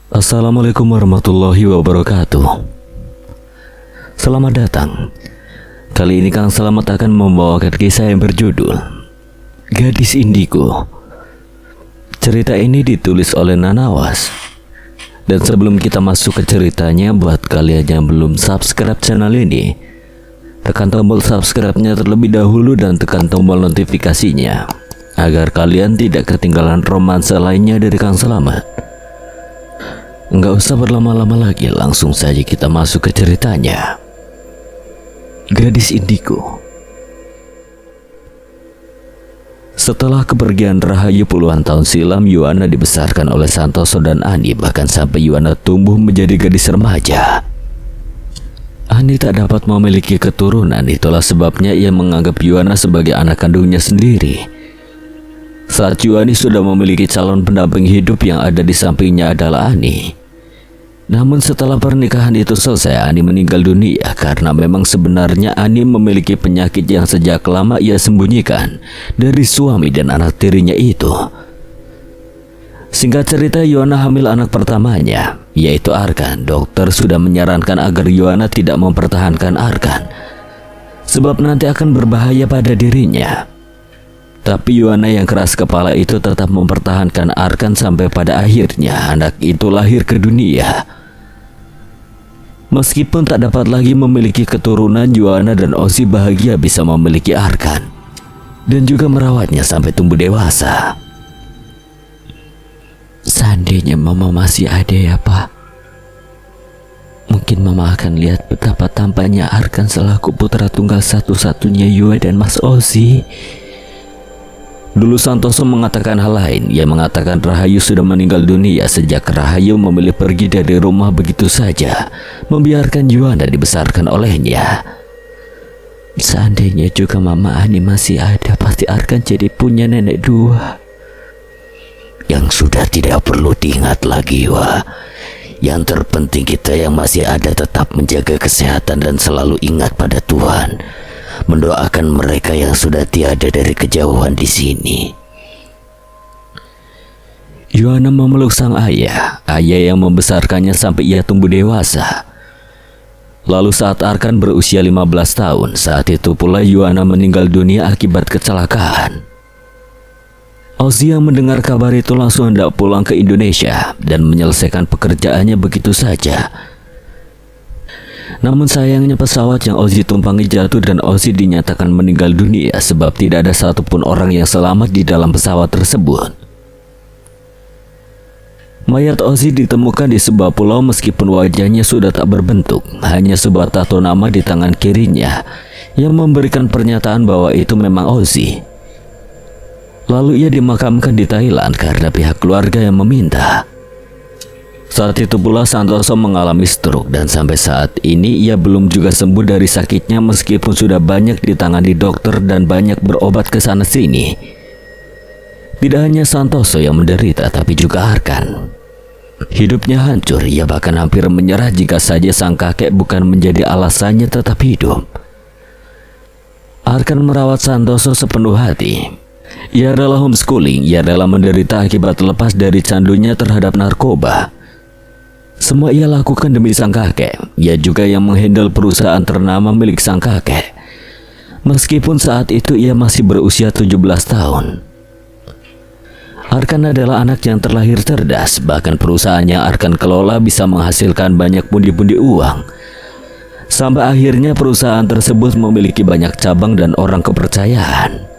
Assalamualaikum warahmatullahi wabarakatuh. Selamat datang. Kali ini Kang Selamat akan membawakan kisah yang berjudul Gadis Indigo. Cerita ini ditulis oleh Nanawas. Dan sebelum kita masuk ke ceritanya, buat kalian yang belum subscribe channel ini, tekan tombol subscribe-nya terlebih dahulu dan tekan tombol notifikasinya agar kalian tidak ketinggalan romansa lainnya dari Kang Selamat. Nggak usah berlama-lama lagi, langsung saja kita masuk ke ceritanya. Gadis Indigo. Setelah kepergian Rahayu puluhan tahun silam, Yuana dibesarkan oleh Santoso dan Ani, bahkan sampai Yuana tumbuh menjadi gadis remaja. Ani tak dapat memiliki keturunan, itulah sebabnya ia menganggap Yuana sebagai anak kandungnya sendiri. Saat Yuani sudah memiliki calon pendamping hidup, yang ada di sampingnya adalah Ani. Namun setelah pernikahan itu selesai, Ani meninggal dunia karena memang sebenarnya Ani memiliki penyakit yang sejak lama ia sembunyikan dari suami dan anak tirinya itu. Singkat cerita, Yuana hamil anak pertamanya, yaitu Arkan. Dokter sudah menyarankan agar Yuana tidak mempertahankan Arkan, sebab nanti akan berbahaya pada dirinya. Tapi Yuana yang keras kepala itu tetap mempertahankan Arkan sampai pada akhirnya anak itu lahir ke dunia. Meskipun tak dapat lagi memiliki keturunan, Yuana dan Ozzy bahagia bisa memiliki Arkan dan juga merawatnya sampai tumbuh dewasa. Seandainya Mama masih ada ya Pak, mungkin Mama akan lihat betapa tampaknya Arkan selaku putra tunggal satu-satunya Yua dan Mas Ozzy. Dulu Santoso mengatakan hal lain. Ia mengatakan Rahayu sudah meninggal dunia sejak Rahayu memilih pergi dari rumah begitu saja, membiarkan Yuana dibesarkan olehnya. Seandainya juga Mama Ani masih ada, pasti Arkan jadi punya nenek dua. Yang sudah tidak perlu diingat lagi, Wah. Yang terpenting kita yang masih ada tetap menjaga kesehatan dan selalu ingat pada Tuhan. Mendoakan mereka yang sudah tiada dari kejauhan di sini. Yuana memeluk sang ayah yang membesarkannya sampai ia tumbuh dewasa. Lalu saat Arkan berusia 15 tahun, saat itu pula Yuana meninggal dunia akibat kecelakaan. Ozzy yang mendengar kabar itu langsung hendak pulang ke Indonesia dan menyelesaikan pekerjaannya begitu saja. Namun sayangnya pesawat yang Ozzy tumpangi jatuh dan Ozzy dinyatakan meninggal dunia sebab tidak ada satupun orang yang selamat di dalam pesawat tersebut. Mayat Ozzy ditemukan di sebuah pulau meskipun wajahnya sudah tak berbentuk, hanya sebuah tato nama di tangan kirinya yang memberikan pernyataan bahwa itu memang Ozzy. Lalu ia dimakamkan di Thailand karena pihak keluarga yang meminta. Saat itu pula Santoso mengalami stroke dan sampai saat ini ia belum juga sembuh dari sakitnya meskipun sudah banyak ditangani dokter dan banyak berobat ke sana sini. Tidak hanya Santoso yang menderita tapi juga Arkan. Hidupnya hancur, ia bahkan hampir menyerah jika saja sang kakek bukan menjadi alasannya tetap hidup. Arkan merawat Santoso sepenuh hati. Ia rela homeschooling, ia rela menderita akibat lepas dari candunya terhadap narkoba. Semua ia lakukan demi sang kakek. Ia juga yang menghandle perusahaan ternama milik sang kakek. Meskipun saat itu ia masih berusia 17 tahun. Arkan adalah anak yang terlahir cerdas. Bahkan perusahaan yang Arkan kelola bisa menghasilkan banyak pundi-pundi uang. Sampai akhirnya perusahaan tersebut memiliki banyak cabang dan orang kepercayaan.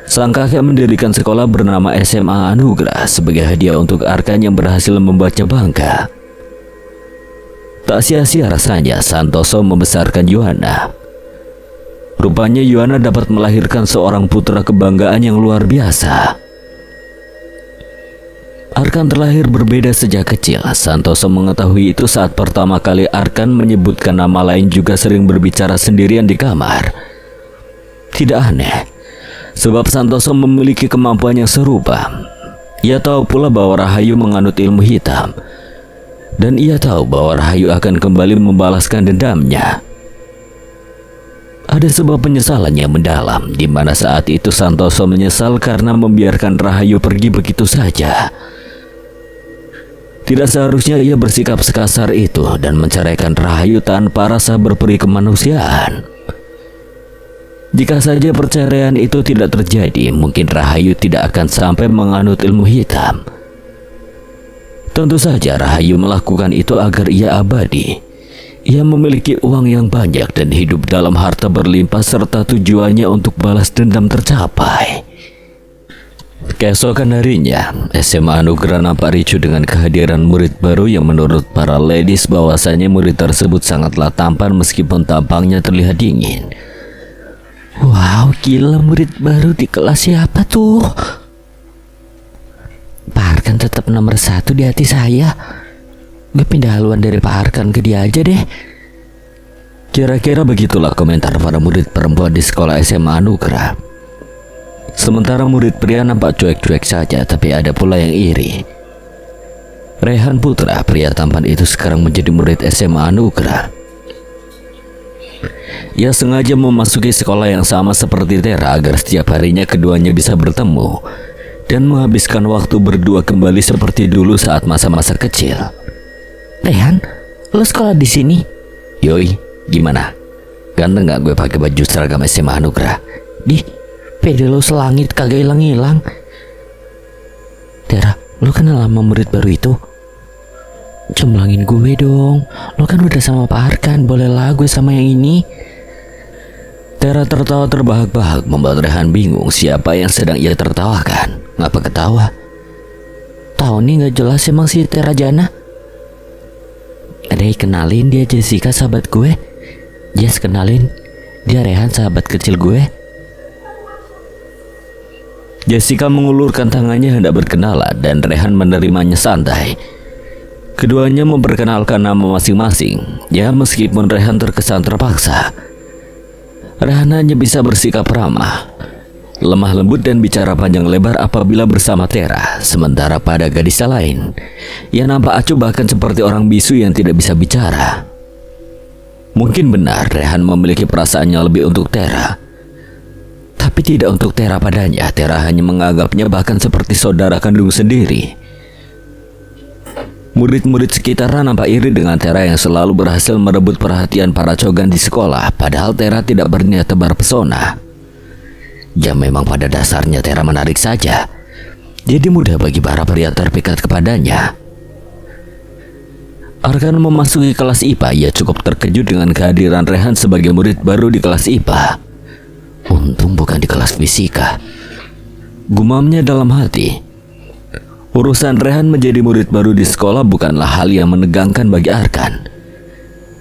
Sang kakek mendirikan sekolah bernama SMA Anugerah sebagai hadiah untuk Arkan yang berhasil membaca bangga. Tak sia-sia rasanya Santoso membesarkan Yuana. Rupanya Yuana dapat melahirkan seorang putra kebanggaan yang luar biasa. Arkan terlahir berbeda sejak kecil. Santoso mengetahui itu saat pertama kali Arkan menyebutkan nama lain juga sering berbicara sendirian di kamar. Tidak aneh, sebab Santoso memiliki kemampuan yang serupa. Ia tahu pula bahwa Rahayu menganut ilmu hitam, dan ia tahu bahwa Rahayu akan kembali membalaskan dendamnya. Ada sebuah penyesalan yang mendalam, di mana saat itu Santoso menyesal karena membiarkan Rahayu pergi begitu saja. Tidak seharusnya ia bersikap sekasar itu dan menceraikan Rahayu tanpa rasa berperi kemanusiaan. Jika saja perceraian itu tidak terjadi, mungkin Rahayu tidak akan sampai menganut ilmu hitam. Tentu saja Rahayu melakukan itu agar ia abadi. Ia memiliki uang yang banyak dan hidup dalam harta berlimpah serta tujuannya untuk balas dendam tercapai. Keesokan harinya, SMA Anugerah nampak ricuh dengan kehadiran murid baru yang menurut para ladies bahwasanya murid tersebut sangatlah tampan meskipun tampangnya terlihat dingin. Wow, gila, murid baru di kelas siapa tuh? Pak Arkan tetap nomor 1 di hati saya. Gue pindah haluan dari Pak Arkan ke dia aja deh. Kira-kira begitulah komentar para murid perempuan di sekolah SMA Anugerah. Sementara murid pria nampak cuek-cuek saja, tapi ada pula yang iri. Rehan Putra, pria tampan itu sekarang menjadi murid SMA Anugerah. Ia sengaja memasuki sekolah yang sama seperti Tera agar setiap harinya keduanya bisa bertemu dan menghabiskan waktu berdua kembali seperti dulu saat masa-masa kecil. Rehan, lo sekolah di sini? Yoi, gimana? Ganteng gak gue pakai baju seragam SMA Anugerah? Di, pede lo selangit kagak hilang-hilang. Tera, lo kenal sama murid baru itu? Cemlangin gue dong, lo kan udah sama Pak Arkan, bolehlah gue sama yang ini. Tera tertawa terbahak-bahak membuat Rehan bingung siapa yang sedang ia tertawakan. Ngapa ketawa? Tahu nih gak jelas emang si Tera Jana. Rey, kenalin, dia Jessica sahabat gue. Jess, kenalin, dia Rehan sahabat kecil gue. Jessica mengulurkan tangannya hendak berkenalan dan Rehan menerimanya santai. Keduanya memperkenalkan nama masing-masing. Ya, meskipun Rehan terkesan terpaksa, Rehan hanya bisa bersikap ramah, lemah lembut dan bicara panjang lebar apabila bersama Tera. Sementara pada gadis lain, ia nampak acuh bahkan seperti orang bisu yang tidak bisa bicara. Mungkin benar Rehan memiliki perasaannya lebih untuk Tera, tapi tidak untuk Tera padanya. Tera hanya menganggapnya bahkan seperti saudara kandung sendiri. Murid-murid sekitaran nampak iri dengan Tera yang selalu berhasil merebut perhatian para cogan di sekolah, padahal Tera tidak berniat tebar pesona. Ya, memang pada dasarnya Tera menarik saja, jadi mudah bagi para pria terpikat kepadanya. Arkan memasuki kelas IPA. Ia cukup terkejut dengan kehadiran Rehan sebagai murid baru di kelas IPA. Untung bukan di kelas fisika, gumamnya dalam hati. Urusan Rehan menjadi murid baru di sekolah bukanlah hal yang menegangkan bagi Arkan.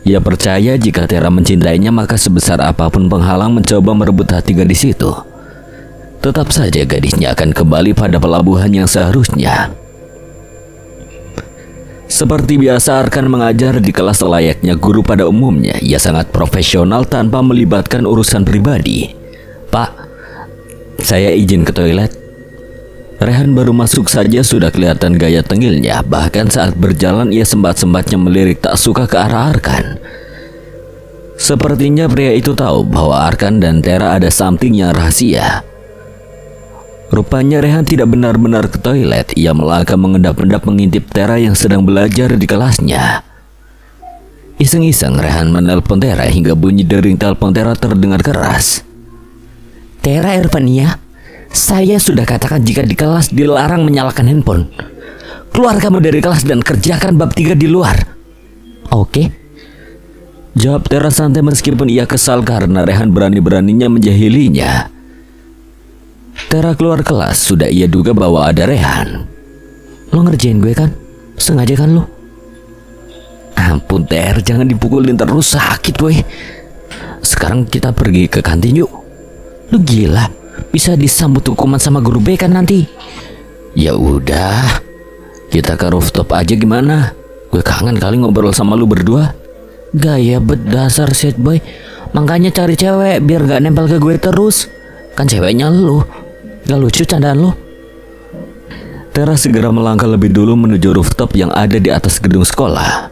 Ia percaya jika Tera mencintainya, maka sebesar apapun penghalang mencoba merebut hati gadis itu, tetap saja gadisnya akan kembali pada pelabuhan yang seharusnya. Seperti biasa, Arkan mengajar di kelas layaknya guru pada umumnya. Ia sangat profesional tanpa melibatkan urusan pribadi. Pak, saya izin ke toilet. Rehan baru masuk saja sudah kelihatan gaya tengilnya. Bahkan saat berjalan ia sempat-sempatnya melirik tak suka ke arah Arkan. Sepertinya pria itu tahu bahwa Arkan dan Tera ada something yang rahasia. Rupanya Rehan tidak benar-benar ke toilet. Ia melangkah mengendap-endap mengintip Tera yang sedang belajar di kelasnya. Iseng-iseng Rehan menelpon Tera hingga bunyi dering telepon Tera terdengar keras. Tera Irvania, saya sudah katakan jika di kelas dilarang menyalakan handphone. Keluar kamu dari kelas dan kerjakan bab 3 di luar. Oke, jawab Tera santai meskipun ia kesal karena Rehan berani-beraninya menjahilinya. Tera keluar kelas. Sudah ia duga bahwa ada Rehan. Lo ngerjain gue kan? Sengaja kan lo? Ampun Ter, jangan dipukulin terus, sakit gue. Sekarang kita pergi ke kantin yuk. Lu gila, bisa disambut hukuman sama guru BK nanti. Ya udah, kita ke rooftop aja gimana? Gue kangen kali ngobrol sama lu berdua. Gaya bet dasar shit boy. Makanya cari cewek biar gak nempel ke gue terus. Kan ceweknya lu. Gak lucu candaan lu. Tera segera melangkah lebih dulu menuju rooftop yang ada di atas gedung sekolah.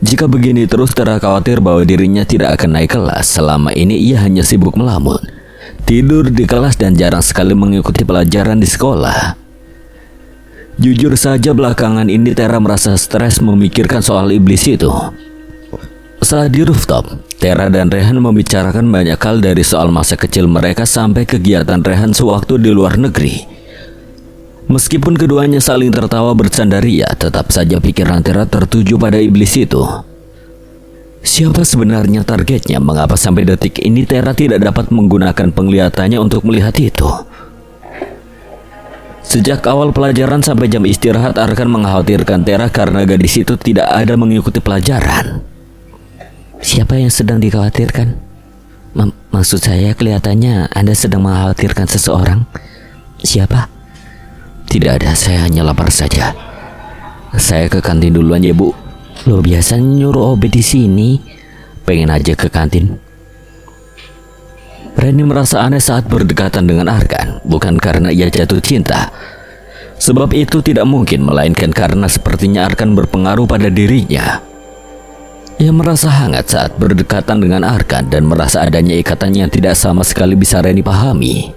Jika begini terus, Tera khawatir bahwa dirinya tidak akan naik kelas. Selama ini ia hanya sibuk melamun, tidur di kelas dan jarang sekali mengikuti pelajaran di sekolah. Jujur saja belakangan ini Tera merasa stres memikirkan soal iblis itu. Saat di rooftop, Tera dan Rehan membicarakan banyak hal dari soal masa kecil mereka sampai kegiatan Rehan sewaktu di luar negeri. Meskipun keduanya saling tertawa bercandaria, tetap saja pikiran Tera tertuju pada iblis itu. Siapa sebenarnya targetnya? Mengapa sampai detik ini Tera tidak dapat menggunakan penglihatannya untuk melihat itu? Sejak awal pelajaran sampai jam istirahat, Arkan mengkhawatirkan Tera karena gadis itu tidak ada mengikuti pelajaran. Siapa yang sedang dikhawatirkan? Maksud saya, kelihatannya Anda sedang mengkhawatirkan seseorang. Siapa? Tidak ada, saya hanya lapar saja. Saya ke kantin duluan ya, Bu. Lo biasa nyuruh Obed di sini. Pengen aja ke kantin. Reni merasa aneh saat berdekatan dengan Arkan, bukan karena ia jatuh cinta. Sebab itu tidak mungkin, melainkan karena sepertinya Arkan berpengaruh pada dirinya. Ia merasa hangat saat berdekatan dengan Arkan dan merasa adanya ikatan yang tidak sama sekali bisa Reni pahami.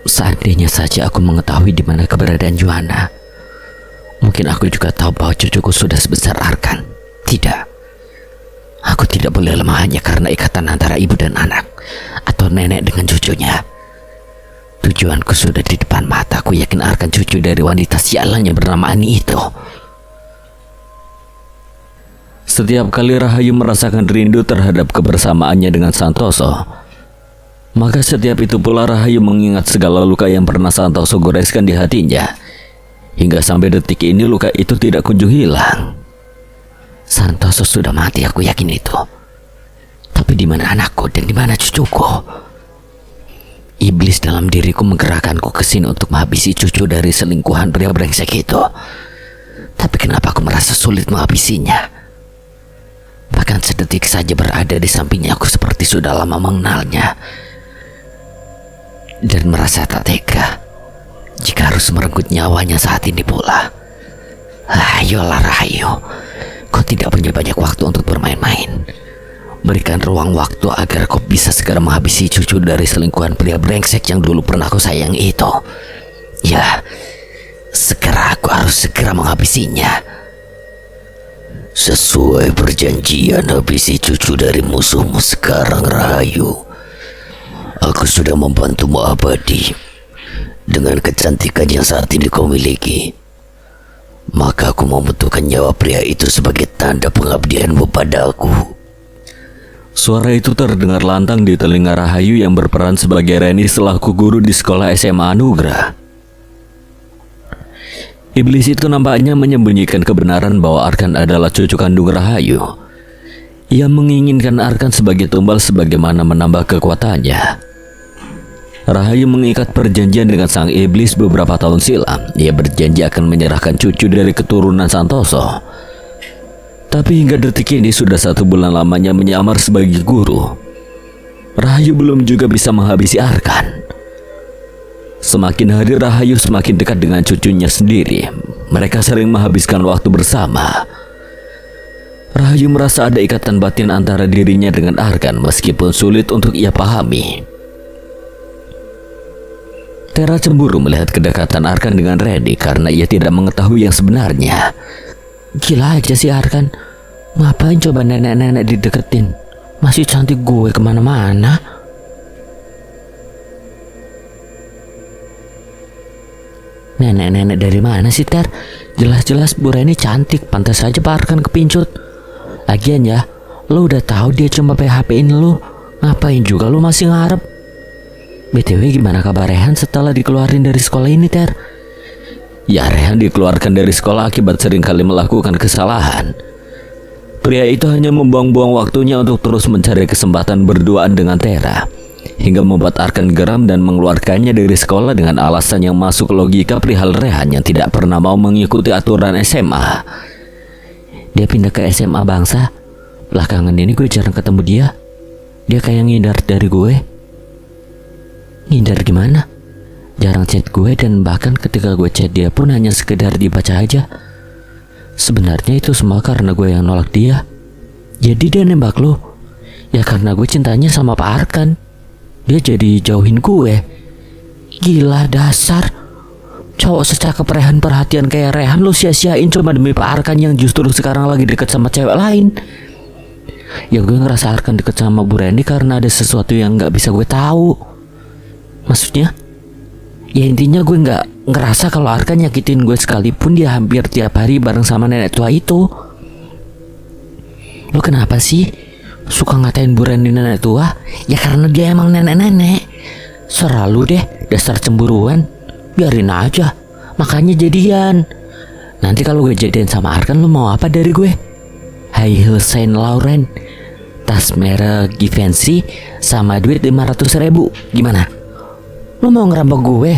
Seandainya saja aku mengetahui di mana keberadaan Joanna, mungkin aku juga tahu bahwa cucuku sudah sebesar Arkan. Tidak, aku tidak boleh lemah hanya karena ikatan antara ibu dan anak, atau nenek dengan cucunya. Tujuanku sudah di depan mataku, yakin Arkan cucu dari wanita sialan yang bernama Ani itu. Setiap kali Rahayu merasakan rindu terhadap kebersamaannya dengan Santoso, maka setiap itu pula Rahayu mengingat segala luka yang pernah Santoso goreskan di hatinya. Hingga sampai detik ini luka itu tidak kunjung hilang. Santoso sudah mati, aku yakin itu. Tapi di mana anakku dan di mana cucuku? Iblis dalam diriku menggerakkanku ke sini untuk menghabisi cucu dari selingkuhan pria brengsek itu. Tapi kenapa aku merasa sulit menghabisinya? Bahkan sedetik saja berada di sampingnya, aku seperti sudah lama mengenalnya. Dan merasa tak tega jika harus merenggut nyawanya saat ini pula. Ayolah Rahayu, kau tidak punya banyak waktu untuk bermain-main. Berikan ruang waktu agar kau bisa segera menghabisi cucu dari selingkuhan pria brengsek yang dulu pernah kau sayangi itu. Ya, aku harus segera menghabisinya. Sesuai perjanjian, habisi cucu dari musuhmu sekarang Rahayu. Aku sudah membantumu abadi. Dengan kecantikan yang saat ini kau miliki, maka aku membutuhkan nyawa pria itu sebagai tanda pengabdianmu padaku. Suara itu terdengar lantang di telinga Rahayu yang berperan sebagai Reni selaku guru di sekolah SMA Anugrah. Iblis itu nampaknya menyembunyikan kebenaran bahwa Arkan adalah cucu kandung Rahayu. Ia menginginkan Arkan sebagai tumbal sebagaimana menambah kekuatannya. Rahayu mengikat perjanjian dengan sang iblis beberapa tahun silam. Ia berjanji akan menyerahkan cucu dari keturunan Santoso. Tapi hingga detik ini sudah 1 bulan lamanya menyamar sebagai guru. Rahayu belum juga bisa menghabisi Arkan. Semakin hari Rahayu semakin dekat dengan cucunya sendiri. Mereka sering menghabiskan waktu bersama. Rahayu merasa ada ikatan batin antara dirinya dengan Arkan meskipun sulit untuk ia pahami. Tera cemburu melihat kedekatan Arkan dengan Reni karena ia tidak mengetahui yang sebenarnya. Gila aja sih Arkan, ngapain coba nenek-nenek dideketin? Masih cantik gue kemana-mana. Nenek-nenek dari mana sih Ter? Jelas-jelas Bu Reni cantik, pantas saja Pak Arkan kepincut. Lagian ya, lo udah tahu dia cuma PHP-in lo, ngapain juga lo masih ngarep? BTW gimana kabar Rehan setelah dikeluarin dari sekolah ini Ter? Ya, Rehan dikeluarkan dari sekolah akibat seringkali melakukan kesalahan. Pria itu hanya membuang-buang waktunya untuk terus mencari kesempatan berduaan dengan Tera, hingga membuat Arkan geram dan mengeluarkannya dari sekolah dengan alasan yang masuk logika perihal Rehan yang tidak pernah mau mengikuti aturan SMA. Dia pindah ke SMA Bangsa. Belakangan ini gue jarang ketemu dia. Dia kayak ngindar dari gue. Ngindar gimana? Jarang chat gue dan bahkan ketika gue chat dia pun hanya sekedar dibaca aja. Sebenarnya itu semua karena gue yang nolak dia. Jadi dia nembak lo. Ya karena gue cintanya sama Pak Arkan. Dia jadi jauhin gue. Gila dasar. Cowok secakep Rehan perhatian kayak Rehan lu sia-siain cuma demi Pak Arkan yang justru sekarang lagi deket sama cewek lain. Ya gue ngerasa Arkan deket sama Bu Randy karena ada sesuatu yang gak bisa gue tahu. Maksudnya, ya intinya gue gak ngerasa kalau Arkan nyakitin gue sekalipun dia hampir tiap hari bareng sama nenek tua itu. Lo kenapa sih suka ngatain Bu Randy nenek tua? Ya karena dia emang nenek-nenek. Selalu deh, dasar cemburuan. Biarin aja, makanya jadian. Nanti kalau gue jadian sama Arkan, lo mau apa dari gue? High heel Saint Laurent, tas merek Givenchy, sama duit 500.000. Gimana? Lo mau ngerampok gue?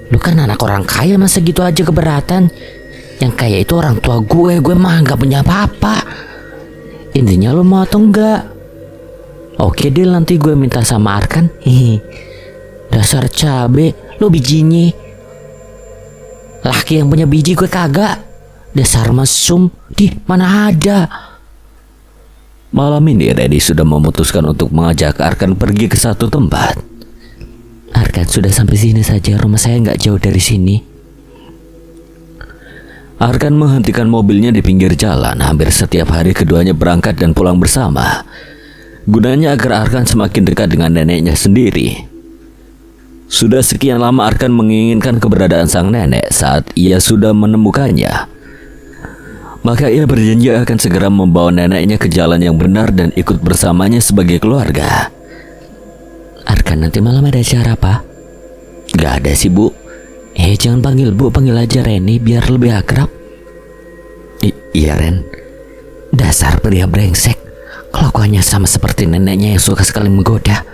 Lo kan anak orang kaya, masa gitu aja keberatan? Yang kaya itu orang tua gue mah gak punya apa-apa. Intinya lo mau atau enggak? Oke deal, nanti gue minta sama Arkan. Dasar cabe, lo bijinya. Laki yang punya biji gue kagak. Dasar mesum, di mana ada. Malam ini Randy sudah memutuskan untuk mengajak Arkan pergi ke satu tempat. Arkan, sudah sampai sini saja, rumah saya nggak jauh dari sini. Arkan menghentikan mobilnya di pinggir jalan. Hampir setiap hari keduanya berangkat dan pulang bersama. Gunanya agar Arkan semakin dekat dengan neneknya sendiri. Sudah sekian lama Arkan menginginkan keberadaan sang nenek. Saat ia sudah menemukannya, maka ia berjanji akan segera membawa neneknya ke jalan yang benar dan ikut bersamanya sebagai keluarga. Arkan, nanti malam ada acara apa? Gak ada sih Bu. Jangan panggil Bu, panggil aja Reni biar lebih akrab. Iya Ren. Dasar pria brengsek, kelakuannya sama seperti neneknya yang suka sekali menggoda.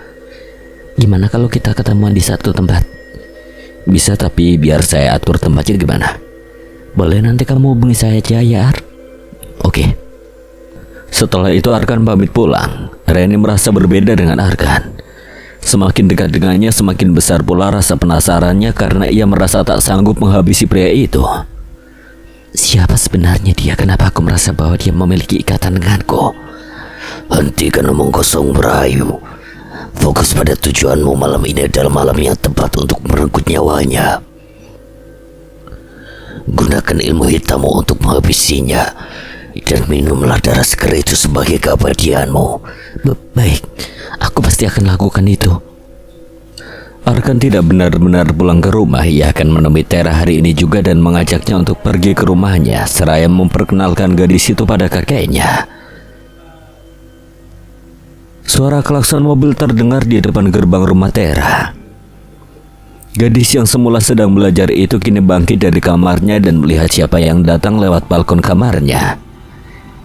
Gimana kalau kita ketemuan di satu tempat? Bisa, tapi biar saya atur tempatnya gimana? Boleh, nanti kamu hubungi saya aja ya Ar. Oke. Setelah itu Arkan pamit pulang. Reni merasa berbeda dengan Arkan. Semakin dekat dengannya, semakin besar pula rasa penasarannya karena ia merasa tak sanggup menghabisi pria itu. Siapa sebenarnya dia? Kenapa aku merasa bahwa dia memiliki ikatan denganku? Hentikan omong kosong berayu. Fokus pada tujuanmu. Malam ini adalah malam yang tepat untuk merenggut nyawanya. Gunakan ilmu hitammu untuk menghabisinya, dan minumlah darah segar itu sebagai keabadianmu. Baik, aku pasti akan lakukan itu. Arkan tidak benar-benar pulang ke rumah. Ia akan menemui Tera hari ini juga dan mengajaknya untuk pergi ke rumahnya, seraya memperkenalkan gadis itu pada kakeknya. Suara klakson mobil terdengar di depan gerbang rumah Tera. Gadis yang semula sedang belajar itu kini bangkit dari kamarnya dan melihat siapa yang datang lewat balkon kamarnya.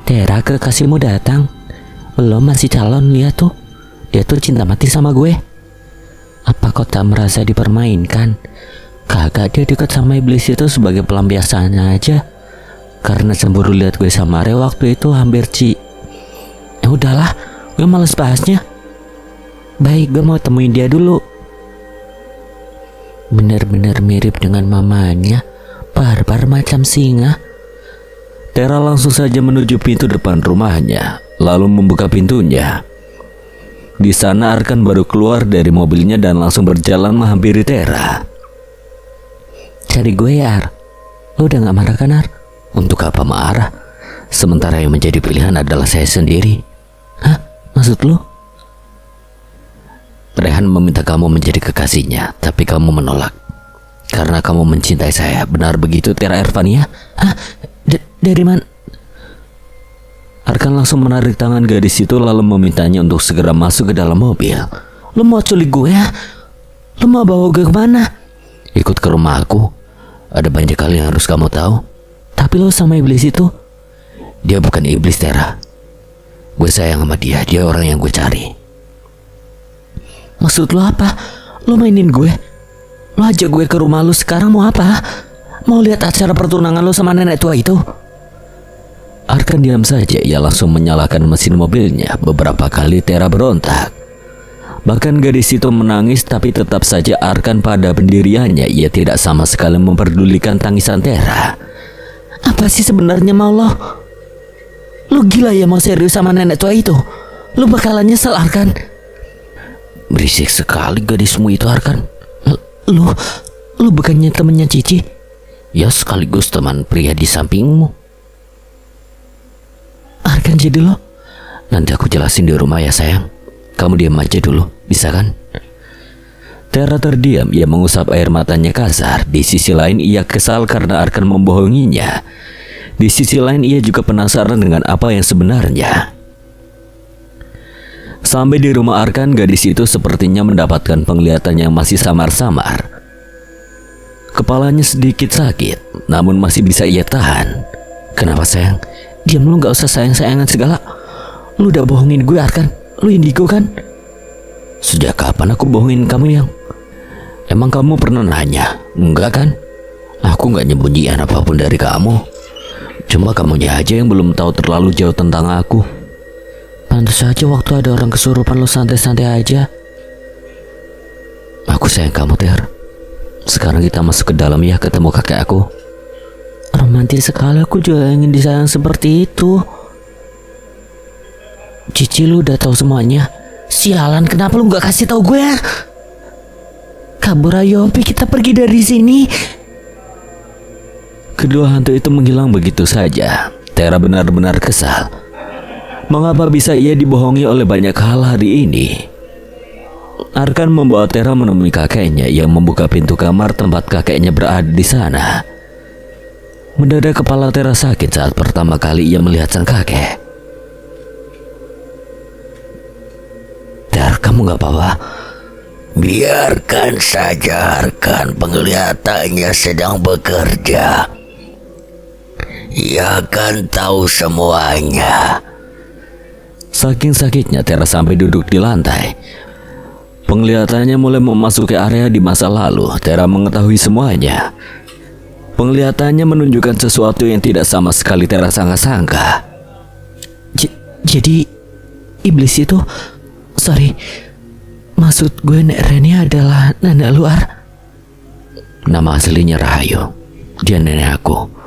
Tera, kekasihmu datang. Lo masih calon, lihat tuh. Dia tuh cinta mati sama gue. Apa kau tak merasa dipermainkan? Kagak, dia dekat sama iblis itu sebagai pelampiasannya aja. Karena cemburu lihat gue sama Re waktu itu hampir Ya udahlah, gue males bahasnya. Baik, gue mau temuin dia dulu. Benar-benar mirip dengan mamanya, barbar macam singa. Tera langsung saja menuju pintu depan rumahnya, lalu membuka pintunya. Di sana Arkan baru keluar dari mobilnya dan langsung berjalan menghampiri Tera. Cari gue ya Ar? Lo udah gak marah kan Ar? Untuk apa marah? Sementara yang menjadi pilihan adalah saya sendiri. Hah? Maksud lo? Rehan meminta kamu menjadi kekasihnya, tapi kamu menolak karena kamu mencintai saya. Benar begitu Tera Ervania? Hah? Dari mana? Arkan langsung menarik tangan gadis itu lalu memintanya untuk segera masuk ke dalam mobil. Lo mau culik gue ya? Lo mau bawa gue kemana? Ikut ke rumah aku. Ada banyak hal yang harus kamu tahu. Tapi lo sama iblis itu? Dia bukan iblis Tera. Gue sayang sama dia. Dia orang yang gue cari. Maksud lo apa? Lo mainin gue? Lo ajak gue ke rumah lo sekarang mau apa? Mau lihat acara pertunangan lo sama nenek tua itu? Arkan diam saja. Ia langsung menyalakan mesin mobilnya. Beberapa kali Tera berontak. Bahkan gadis itu menangis, tapi tetap saja Arkan pada pendiriannya. Ia tidak sama sekali memperdulikan tangisan Tera. Apa sih sebenarnya mau lo? Lo gila ya mau serius sama nenek tua itu? Lo bakalan nyesel Arkan. Berisik sekali gadismu itu Arkan. Lu bukannya temennya Cici? Ya sekaligus teman pria di sampingmu. Arkan jadi lo? Nanti aku jelasin di rumah ya sayang. Kamu diam aja dulu, bisa kan? Tera terdiam, ia mengusap air matanya kasar. Di sisi lain ia kesal karena Arkan membohonginya. Di sisi lain ia juga penasaran dengan apa yang sebenarnya. Sampai di rumah Arkan, gadis itu sepertinya mendapatkan penglihatan yang masih samar-samar. Kepalanya sedikit sakit, namun masih bisa ia tahan. Kenapa sayang? Diam lu, gak usah sayang-sayangan segala. Lu udah bohongin gue Arkan. Lu indigo kan? Sejak kapan aku bohongin kamu yang? Emang kamu pernah nanya? Enggak kan? Aku gak nyembunyiin apapun dari kamu. Cuma kamunya aja yang belum tahu terlalu jauh tentang aku. Pantas saja waktu ada orang kesurupan lu santai-santai aja. Aku sayang kamu, Ter. Sekarang kita masuk ke dalam ya, ketemu kakek aku. Romantis sekali, aku juga ingin disayang seperti itu. Cici, lu udah tahu semuanya. Sialan, kenapa lu gak kasih tahu gue? Kabur ayo, Opi, kita pergi dari sini. Kedua hantu itu menghilang begitu saja. Tera benar-benar kesal. Mengapa bisa ia dibohongi oleh banyak hal hari ini? Arkan membawa Tera menemui kakeknya yang membuka pintu kamar tempat kakeknya berada di sana. Mendadak kepala Tera sakit saat pertama kali ia melihat sang kakek. Ter, kamu gak apa-apa? Biarkan saja Arkan, penglihatannya sedang bekerja. Ia akan tahu semuanya. Saking sakitnya Tera sampai duduk di lantai. Penglihatannya mulai memasuki area di masa lalu. Tera mengetahui semuanya. Penglihatannya menunjukkan sesuatu yang tidak sama sekali Tera sangka-sangka. Jadi iblis itu, sorry, maksud gue Nek Reni adalah nenek luar. Nama aslinya Rahayu. Dia nenek aku.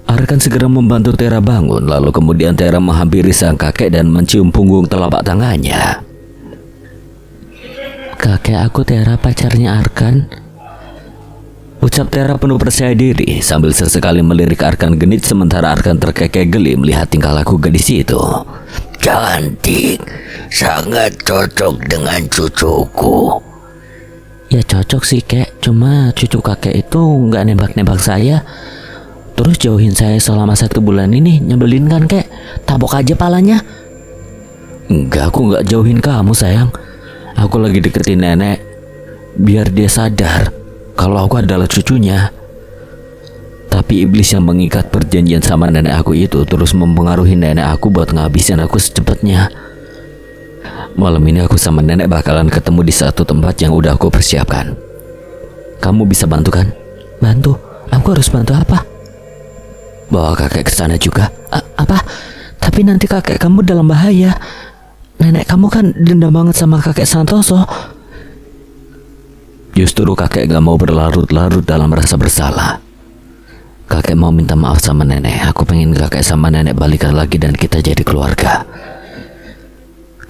Arkan segera membantu Tera bangun, lalu kemudian Tera menghampiri sang kakek dan mencium punggung telapak tangannya. Kakek aku Tera, pacarnya Arkan. Ucap Tera penuh percaya diri sambil sesekali melirik Arkan genit, sementara Arkan terkekeh geli melihat tingkah laku gadis itu. Cantik, sangat cocok dengan cucuku. Ya cocok sih kek, cuma cucu kakek itu nggak nembak-nembak saya. Terus jauhin saya selama 1 bulan ini, nyebelin kan kek? Tabok aja palanya. Enggak, aku nggak jauhin kamu sayang. Aku lagi deketin nenek, biar dia sadar kalau aku adalah cucunya. Tapi iblis yang mengikat perjanjian sama nenek aku itu terus mempengaruhi nenek aku buat ngabisin aku secepatnya. Malam ini aku sama nenek bakalan ketemu di satu tempat yang udah aku persiapkan. Kamu bisa bantu kan? Bantu? Aku harus bantu apa? Bawa kakek ke sana juga. Apa? Tapi nanti kakek kamu dalam bahaya. Nenek kamu kan dendam banget sama kakek Santoso. Justru kakek gak mau berlarut-larut dalam rasa bersalah. Kakek mau minta maaf sama nenek. Aku pengen kakek sama nenek balikan lagi dan kita jadi keluarga.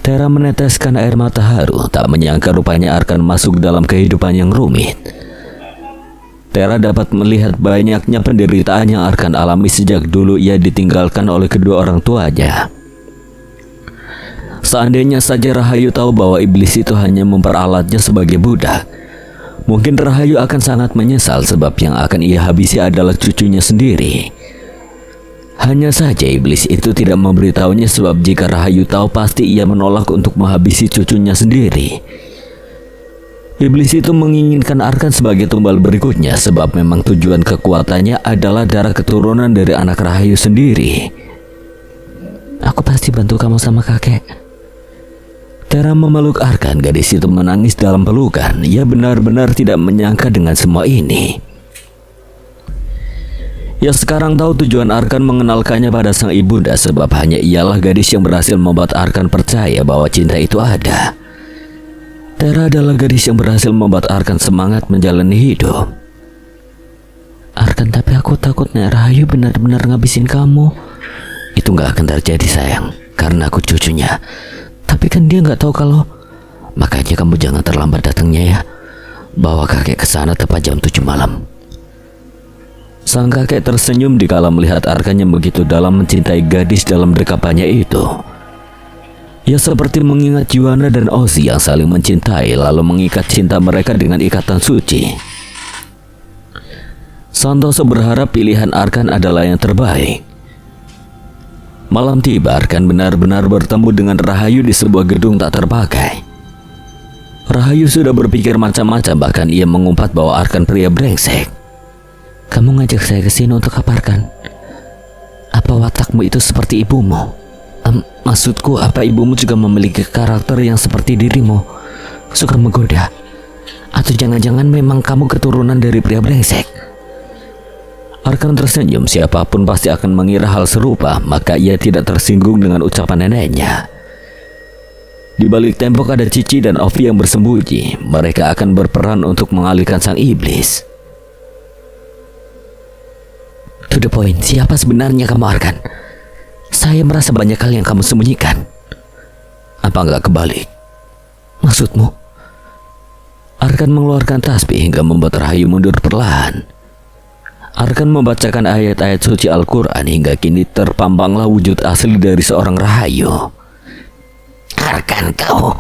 Tera meneteskan air mata haru. Tak menyangka rupanya Arkan masuk dalam kehidupan yang rumit. Tera dapat melihat banyaknya penderitaan yang Arkan alami sejak dulu ia ditinggalkan oleh kedua orang tuanya. Seandainya saja Rahayu tahu bahwa iblis itu hanya memperalatnya sebagai budak, mungkin Rahayu akan sangat menyesal sebab yang akan ia habisi adalah cucunya sendiri. Hanya saja iblis itu tidak memberitahunya sebab jika Rahayu tahu pasti ia menolak untuk menghabisi cucunya sendiri. Iblis itu menginginkan Arkan sebagai tumbal berikutnya sebab memang tujuan kekuatannya adalah darah keturunan dari anak Rahayu sendiri. Aku pasti bantu kamu sama kakek. Tera memeluk Arkan, gadis itu menangis dalam pelukan. Ia benar-benar tidak menyangka dengan semua ini. Ia sekarang tahu tujuan Arkan mengenalkannya pada sang ibunda sebab hanya ialah gadis yang berhasil membuat Arkan percaya bahwa cinta itu ada. Tera adalah gadis yang berhasil membuat Arkan semangat menjalani hidup. Arkan, tapi aku takut Nek Rahayu benar-benar ngabisin kamu. Itu gak akan terjadi sayang, karena aku cucunya. Tapi kan dia gak tahu kalau... Makanya kamu jangan terlambat datangnya ya. bawa kakek ke sana tepat jam 7 malam. Sang kakek tersenyum dikala melihat Arkan yang begitu dalam mencintai gadis dalam dekapannya itu. Ia seperti mengingat Yuana dan Ozzy yang saling mencintai lalu mengikat cinta mereka dengan ikatan suci. Santoso berharap pilihan Arkan adalah yang terbaik. Malam tiba, Arkan benar-benar bertemu dengan Rahayu di sebuah gedung tak terpakai. Rahayu sudah berpikir macam-macam, bahkan ia mengumpat bahwa Arkan pria brengsek. Kamu ngajak saya ke sini untuk apa, Arkan? Apa watakmu itu seperti ibumu? Maksudku, apa ibumu juga memiliki karakter yang seperti dirimu? Suka menggoda? Atau jangan-jangan memang kamu keturunan dari pria brengsek? Arkan tersenyum, siapapun pasti akan mengira hal serupa, maka ia tidak tersinggung dengan ucapan neneknya. Di balik tembok ada Cici dan Ovi yang bersembunyi. Mereka akan berperan untuk mengalihkan sang iblis. To the point, siapa sebenarnya kamu, Arkan? Saya merasa banyak hal yang kamu sembunyikan. Apa enggak kebalik? Maksudmu? Arkan mengeluarkan tasbih hingga membuat Rahayu mundur perlahan. Arkan membacakan ayat-ayat suci Al-Quran hingga kini terpampanglah wujud asli dari seorang Rahayu. Arkan, kau...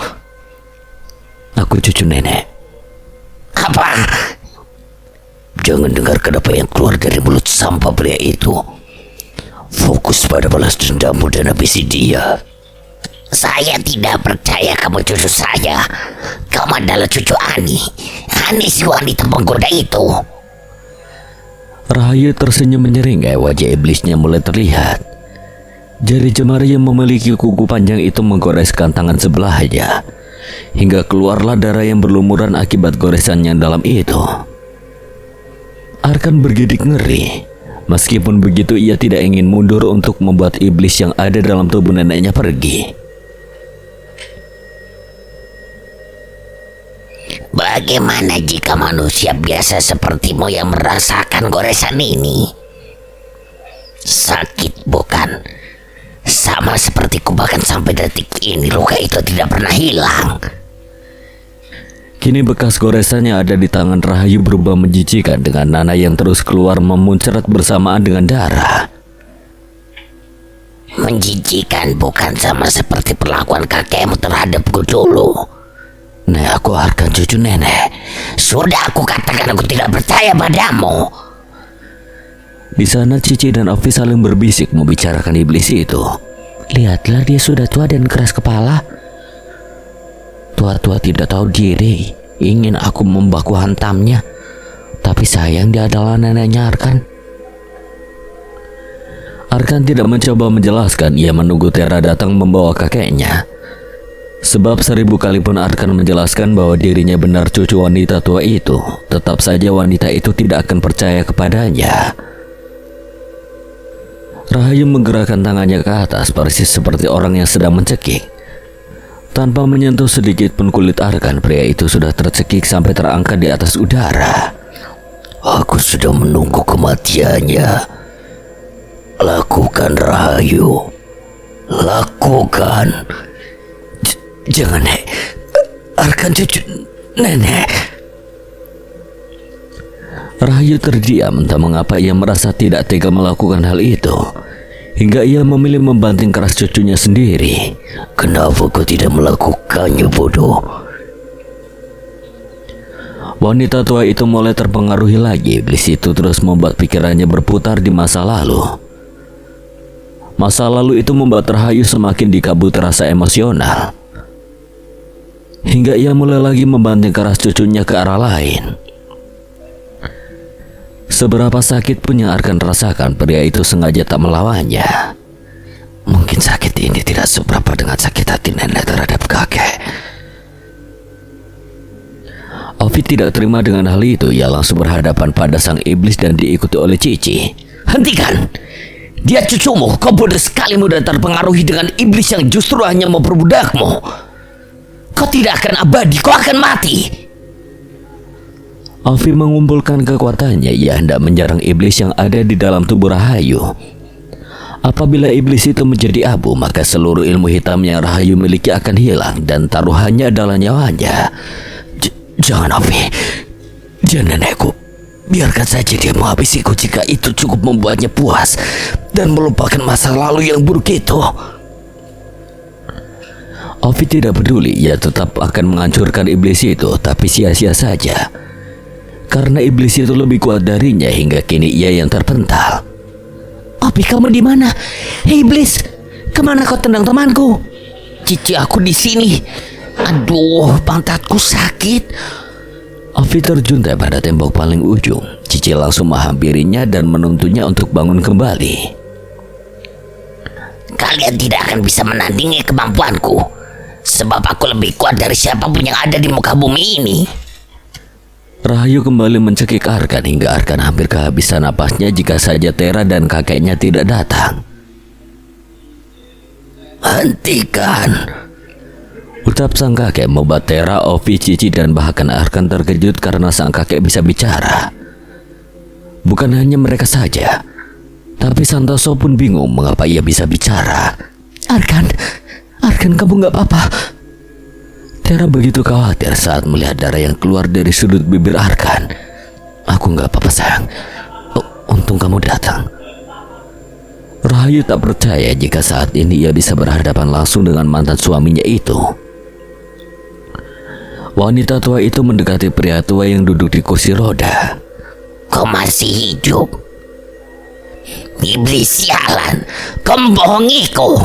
Aku cucu nenek. Apa? Jangan dengarkan apa yang keluar dari mulut sampah pria itu. Fokus pada balas dendammu dan habisi dia. Saya tidak percaya kamu cucu saya. Kamu adalah cucu Ani. Ani si wanita penggoda itu. Rahayu tersenyum menyeringai, wajah iblisnya mulai terlihat. Jari jemari yang memiliki kuku panjang itu menggoreskan tangan sebelahnya, hingga keluarlah darah yang berlumuran akibat goresan yang dalam itu. Arkan bergidik ngeri. Meskipun begitu, ia tidak ingin mundur untuk membuat iblis yang ada dalam tubuh neneknya pergi. Bagaimana jika manusia biasa sepertimu yang merasakan goresan ini? Sakit bukan? Sama sepertiku, bahkan sampai detik ini luka itu tidak pernah hilang. Kini bekas goresan yang ada di tangan Rahayu berubah menjijikan dengan nanah yang terus keluar memuncrat bersamaan dengan darah. Menjijikan bukan, sama seperti perlakuan kakekmu terhadapku dulu. Nek, aku Arkan cucu nenek. Sudah aku katakan aku tidak percaya padamu. Di sana Cici dan Ovi saling berbisik membicarakan iblis itu. Lihatlah, dia sudah tua dan keras kepala. Tua-tua tidak tahu diri, ingin aku membaku hantamnya. Tapi sayang, dia adalah neneknya Arkan. Arkan tidak mencoba menjelaskan, ia menunggu Tera datang membawa kakeknya. Sebab 1000 kali pun Arkan menjelaskan bahwa dirinya benar cucu wanita tua itu, tetap saja wanita itu tidak akan percaya kepadanya. Rahayu menggerakkan tangannya ke atas persis seperti orang yang sedang mencekik. Tanpa menyentuh sedikit pun kulit Arkan, pria itu sudah tercekik sampai terangkat di atas udara. Aku sudah menunggu kematiannya. Lakukan, Rahayu. Lakukan. Jangan, Nek. Arkan cucu nenek. Rahayu terdiam, entah mengapa ia merasa tidak tega melakukan hal itu. Hingga ia memilih membanting keras cucunya sendiri. Kenapa kau tidak melakukannya, bodoh? Wanita tua itu mulai terpengaruhi lagi. Iblis itu terus membuat pikirannya berputar di masa lalu. Masa lalu itu membuat Rahayu semakin dikabut rasa emosional. Hingga ia mulai lagi membanting keras cucunya ke arah lain. Seberapa sakit pun yang Arkan rasakan, pria itu sengaja tak melawannya. Mungkin sakit ini tidak seberapa dengan sakit hati nenek terhadap kakek. Ovi tidak terima dengan hal itu. Ia langsung berhadapan pada sang iblis dan diikuti oleh Cici. Hentikan! Dia cucumu. Kau bodoh sekali mudah terpengaruhi dengan iblis yang justru hanya memperbudakmu. Kau tidak akan abadi, kau akan mati. Ovi mengumpulkan kekuatannya. Ia hendak menjarang iblis yang ada di dalam tubuh Rahayu. Apabila iblis itu menjadi abu, maka seluruh ilmu hitam yang Rahayu miliki akan hilang dan taruhannya adalah nyawanya. Jangan, Ovi. Dia nenekku. Biarkan saja dia menghabisiku jika itu cukup membuatnya puas dan melupakan masa lalu yang buruk itu. Ovi tidak peduli, ia tetap akan menghancurkan iblis itu, tapi sia-sia saja. Karena iblis itu lebih kuat darinya hingga kini ia yang terpental. Ovi, kamu di mana? Hei iblis, kemana kau tendang temanku? Cici aku di sini. Aduh, pantatku sakit. Ovi terjuntai pada tembok paling ujung. Cici langsung menghampirinya dan menuntunnya untuk bangun kembali. Kalian tidak akan bisa menandingi kemampuanku, sebab aku lebih kuat dari siapapun yang ada di muka bumi ini. Rahayu kembali mencekik Arkan hingga Arkan hampir kehabisan napasnya jika saja Tera dan kakeknya tidak datang. Hentikan! Ucap sang kakek membuat Tera, Ovi, Cici, dan bahkan Arkan terkejut karena sang kakek bisa bicara. Bukan hanya mereka saja, tapi Santoso pun bingung mengapa ia bisa bicara. Arkan kamu nggak apa-apa? Tera begitu khawatir saat melihat darah yang keluar dari sudut bibir Arkan. Aku nggak apa-apa sayang. Untung kamu datang. Rahayu tak percaya jika saat ini ia bisa berhadapan langsung dengan mantan suaminya itu. Wanita tua itu mendekati pria tua yang duduk di kursi roda. Kau masih hidup? Iblis sialan, kau membohongiku.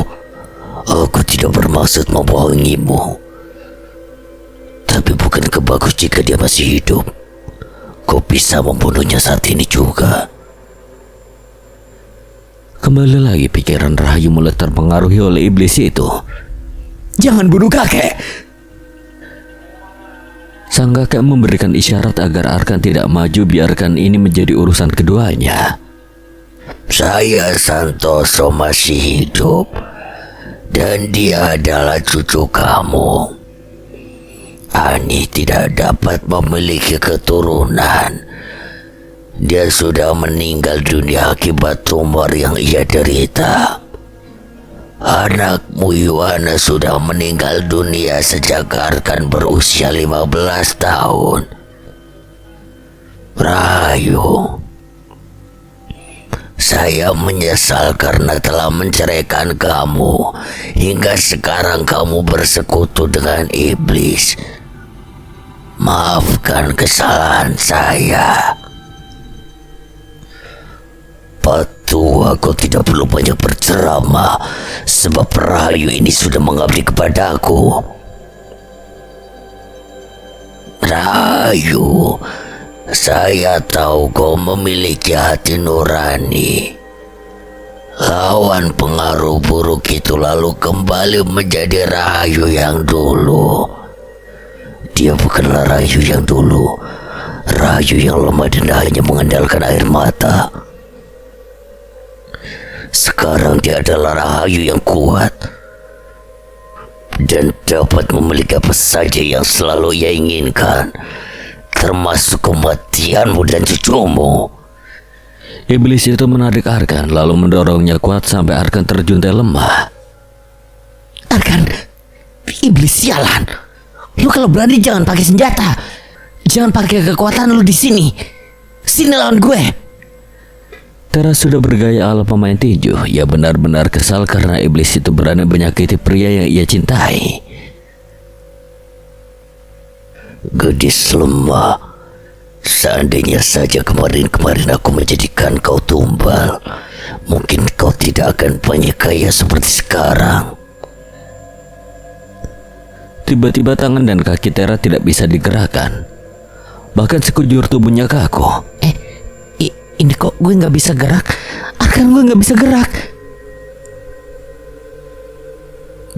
Aku tidak bermaksud membohongimu. Tapi bukankah bagus jika dia masih hidup? Kau bisa membunuhnya saat ini juga. Kembali lagi pikiran Rahayu mulai terpengaruhi oleh iblis itu. Jangan bunuh kakek. Sang kakek memberikan isyarat agar Arkan tidak maju, biarkan ini menjadi urusan keduanya. Saya Santoso masih hidup dan dia adalah cucu kamu. Ani tidak dapat memiliki keturunan. Dia sudah meninggal dunia akibat tumor yang ia derita. Anakmu Yuana sudah meninggal dunia sejak Arkan berusia 15 tahun. Rahayu, saya menyesal karena telah menceraikan kamu. Hingga sekarang kamu bersekutu dengan iblis. Maafkan kesalahan saya. Patu, aku tidak perlu banyak berceramah, sebab Rahayu ini sudah mengabdi kepadaku. Rahayu, saya tahu kau memiliki hati nurani. Lawan pengaruh buruk itu lalu kembali menjadi Rahayu yang dulu. Dia bukanlah Rahayu yang dulu. Rahayu yang lemah dan hanya mengandalkan air mata. Sekarang dia adalah Rahayu yang kuat dan dapat memiliki apa saja yang selalu ia inginkan, termasuk kematianmu dan cucumu. Iblis itu menarik Arkan lalu mendorongnya kuat sampai Arkan terjuntai lemah. Arkan, iblis sialan. Lu kalau berani jangan pakai senjata. Jangan pakai kekuatan lu di sini. Sini lawan gue. Tera sudah bergaya ala pemain tinju. Ia benar-benar kesal karena iblis itu berani menyakiti pria yang ia cintai. Gadis lemah, seandainya saja kemarin-kemarin aku menjadikan kau tumbal, mungkin kau tidak akan banyak kaya seperti sekarang. Tiba-tiba tangan dan kaki Tera tidak bisa digerakkan. Bahkan sekujur tubuhnya kaku. Ini kok gue nggak bisa gerak? Arkan, gue nggak bisa gerak.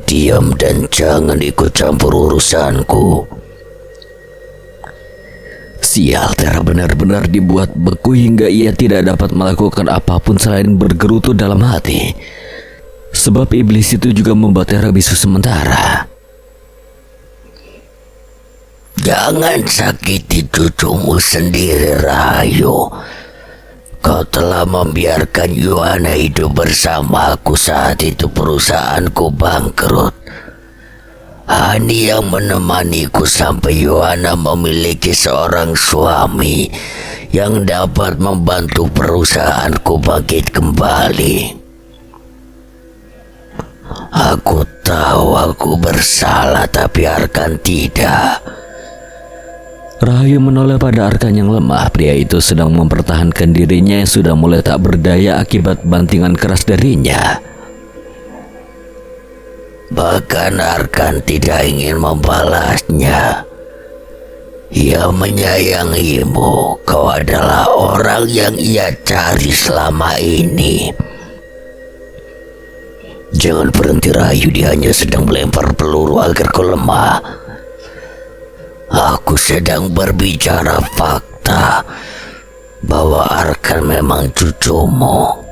Diam dan jangan ikut campur urusanku. Sial, Tera benar-benar dibuat beku hingga ia tidak dapat melakukan apapun selain bergerutu dalam hati. Sebab iblis itu juga membuat Tera bisu sementara. Jangan sakiti cucumu sendiri, Rahayu. Kau telah membiarkan Yuana hidup bersama aku saat itu perusahaanku bangkrut. Hani yang menemaniku sampai Yohana memiliki seorang suami yang dapat membantu perusahaanku bangkit kembali. Aku tahu aku bersalah, tapi Arkan tidak. Rahayu menoleh pada Arkan yang lemah. Pria itu sedang mempertahankan dirinya yang sudah mulai tak berdaya akibat bantingan keras darinya. Bahkan Arkan tidak ingin membalasnya. Ia menyayangimu. Kau adalah orang yang ia cari selama ini. Jangan berhenti Rahayu, dia hanya sedang melempar peluru agar kau lemah. Aku sedang berbicara fakta bahwa Arkan memang cucumu.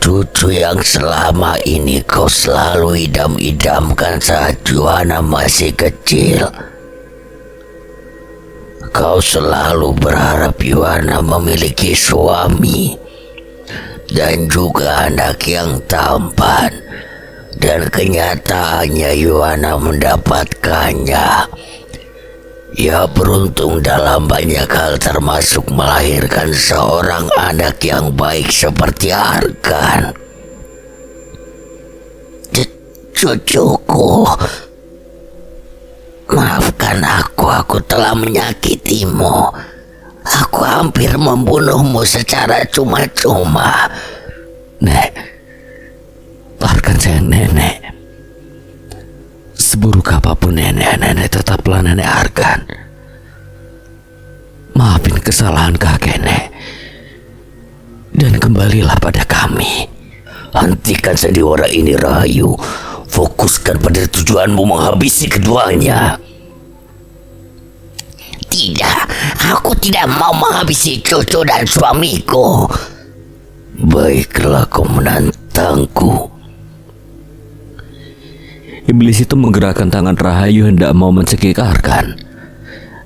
Cucu yang selama ini kau selalu idam-idamkan saat Joanna masih kecil. Kau selalu berharap Joanna memiliki suami dan juga anak yang tampan. Dan kenyataannya Joanna mendapatkannya. Ia beruntung dalam banyak hal, termasuk melahirkan seorang anak yang baik seperti Arkan. Cucuku, maafkan aku telah menyakitimu. Aku hampir membunuhmu secara cuma-cuma. Nek, Arkan sayang nenek. Seburuk apapun nenek tetaplah nenek Arkan. Maafin kesalahan kakek, Nek. Dan kembalilah pada kami. Hentikan sandiwara ini Rahayu. Fokuskan pada tujuanmu menghabisi keduanya. Tidak, aku tidak mau menghabisi cucu dan suamiku. Baiklah, kau menantangku. Iblis itu menggerakkan tangan Rahayu hendak mau mencekik Arkan.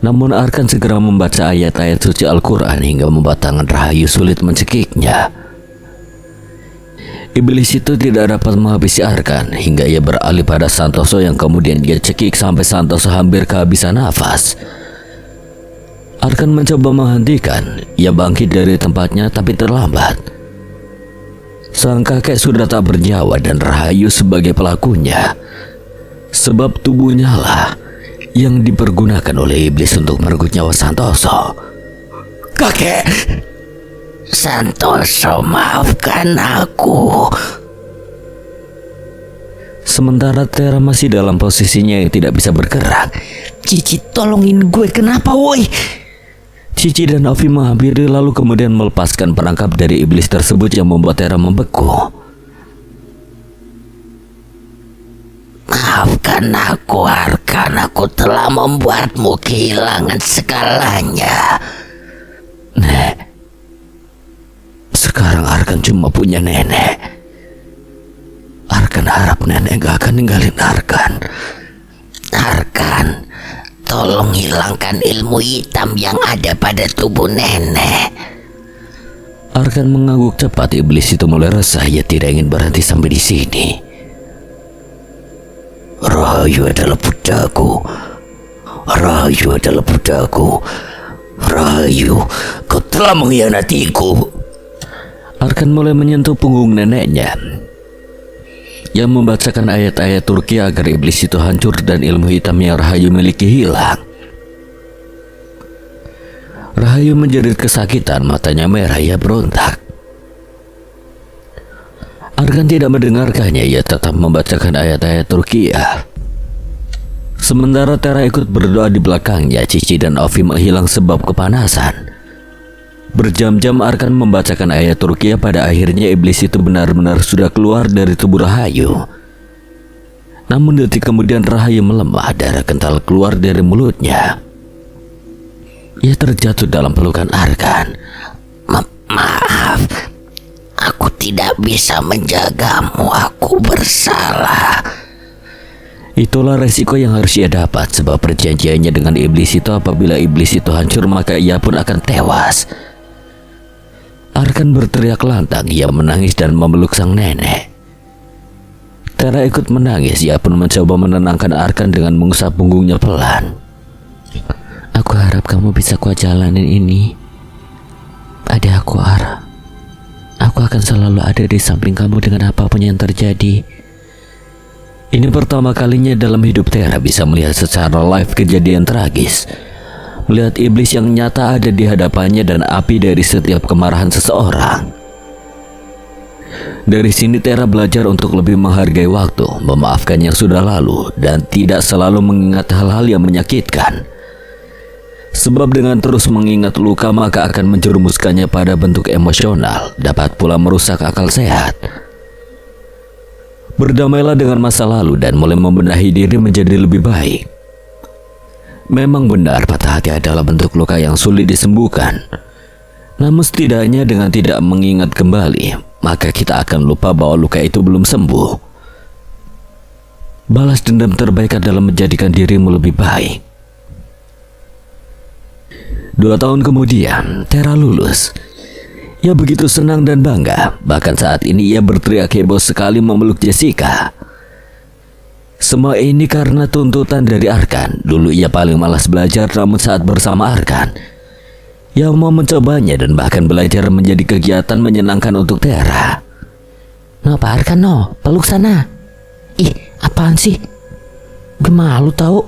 Namun Arkan segera membaca ayat-ayat suci Al-Quran hingga membuat tangan Rahayu sulit mencekiknya. Iblis itu tidak dapat menghabisi Arkan hingga ia beralih pada Santoso yang kemudian dia cekik sampai Santoso hampir kehabisan nafas. Arkan mencoba menghentikan. Ia bangkit dari tempatnya tapi terlambat. Sang kakek sudah tak bernyawa dan Rahayu sebagai pelakunya. Sebab tubuhnya lah yang dipergunakan oleh iblis untuk merenggut nyawa Santoso. Kakek Santoso, maafkan aku. Sementara Tera masih dalam posisinya yang tidak bisa bergerak. Cici, tolongin gue, kenapa woi? Cici dan Ovi menghampiri lalu kemudian melepaskan perangkap dari iblis tersebut yang membuat Tera membeku. Maafkan aku Arkan, aku telah membuatmu kehilangan segalanya. Nek, sekarang Arkan cuma punya nenek. Arkan harap nenek gak akan ninggalin Arkan. Arkan, tolong hilangkan ilmu hitam yang ada pada tubuh nenek. Arkan mengangguk cepat. Iblis itu mulai resah. Ia tidak ingin berhenti sampai di sini. Rahayu adalah budaku. Rahayu adalah budaku. Rahayu, kau telah mengkhianatiku. Arkan mulai menyentuh punggung neneknya yang membacakan ayat-ayat Turki agar iblis itu hancur dan ilmu hitam yang Rahayu miliki hilang. Rahayu menjerit kesakitan, matanya merah, ia berontak. Arkan tidak mendengarkannya, ia tetap membacakan ayat-ayat Turkiya. Sementara Tera ikut berdoa di belakangnya, Cici dan Ovi menghilang sebab kepanasan. Berjam-jam Arkan membacakan ayat Turkiya, pada akhirnya iblis itu benar-benar sudah keluar dari tubuh Rahayu. Namun detik kemudian Rahayu melemah, darah kental keluar dari mulutnya. Ia terjatuh dalam pelukan Arkan. Maaf, aku tidak bisa menjagamu, aku bersalah. Itulah resiko yang harus ia dapat, sebab perjanjiannya dengan iblis itu apabila iblis itu hancur maka ia pun akan tewas. Arkan berteriak lantang, ia menangis dan memeluk sang nenek. Tera ikut menangis. Ia pun mencoba menenangkan Arkan dengan mengusap punggungnya pelan. Aku harap kamu bisa kuat jalanin ini. Ada aku, Ar. Aku akan selalu ada di samping kamu dengan apapun yang terjadi. Ini pertama kalinya dalam hidup Tera bisa melihat secara live kejadian tragis. Melihat iblis yang nyata ada di hadapannya dan api dari setiap kemarahan seseorang. Dari sini Tera belajar untuk lebih menghargai waktu, memaafkan yang sudah lalu, dan tidak selalu mengingat hal-hal yang menyakitkan. Sebab dengan terus mengingat luka maka akan menjerumuskannya pada bentuk emosional, dapat pula merusak akal sehat. Berdamailah dengan masa lalu dan mulai membenahi diri menjadi lebih baik. Memang benar patah hati adalah bentuk luka yang sulit disembuhkan. Namun setidaknya dengan tidak mengingat kembali, maka kita akan lupa bahwa luka itu belum sembuh. Balas dendam terbaik adalah menjadikan dirimu lebih baik. 2 tahun kemudian, Tera lulus. Ia begitu senang dan bangga. Bahkan saat ini ia berteriak heboh sekali memeluk Jessica. Semua ini karena tuntutan dari Arkan. Dulu ia paling malas belajar, namun saat bersama Arkan, ia mau mencobanya dan bahkan belajar menjadi kegiatan menyenangkan untuk Tera. No, Pak Arkan, no. Peluk sana. Ih, apaan sih? Gue malu tau.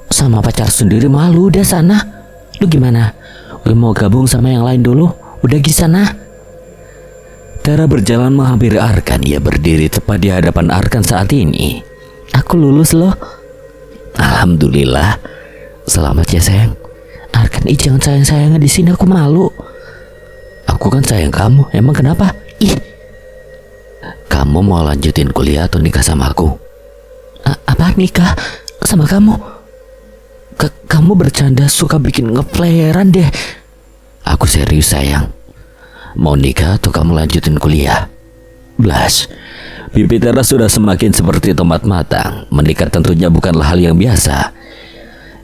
Sama pacar sendiri malu, udah sana. Lu gimana? Gue mau gabung sama yang lain dulu. Udah di sana. Tera berjalan menghampiri Arkan. Ia berdiri tepat di hadapan Arkan saat ini. Aku lulus loh. Alhamdulillah. Selamat ya sayang. Arkan, jangan sayang-sayangnya di sini, aku malu. Aku kan sayang kamu. Emang kenapa? Ih. Kamu mau lanjutin kuliah atau nikah sama aku? Apa nikah sama kamu? Kamu bercanda suka bikin ngeflarean deh. Aku serius sayang. Mau nikah atau kamu lanjutin kuliah? Blas. Pipi Tera sudah semakin seperti tomat matang. Menikah tentunya bukanlah hal yang biasa.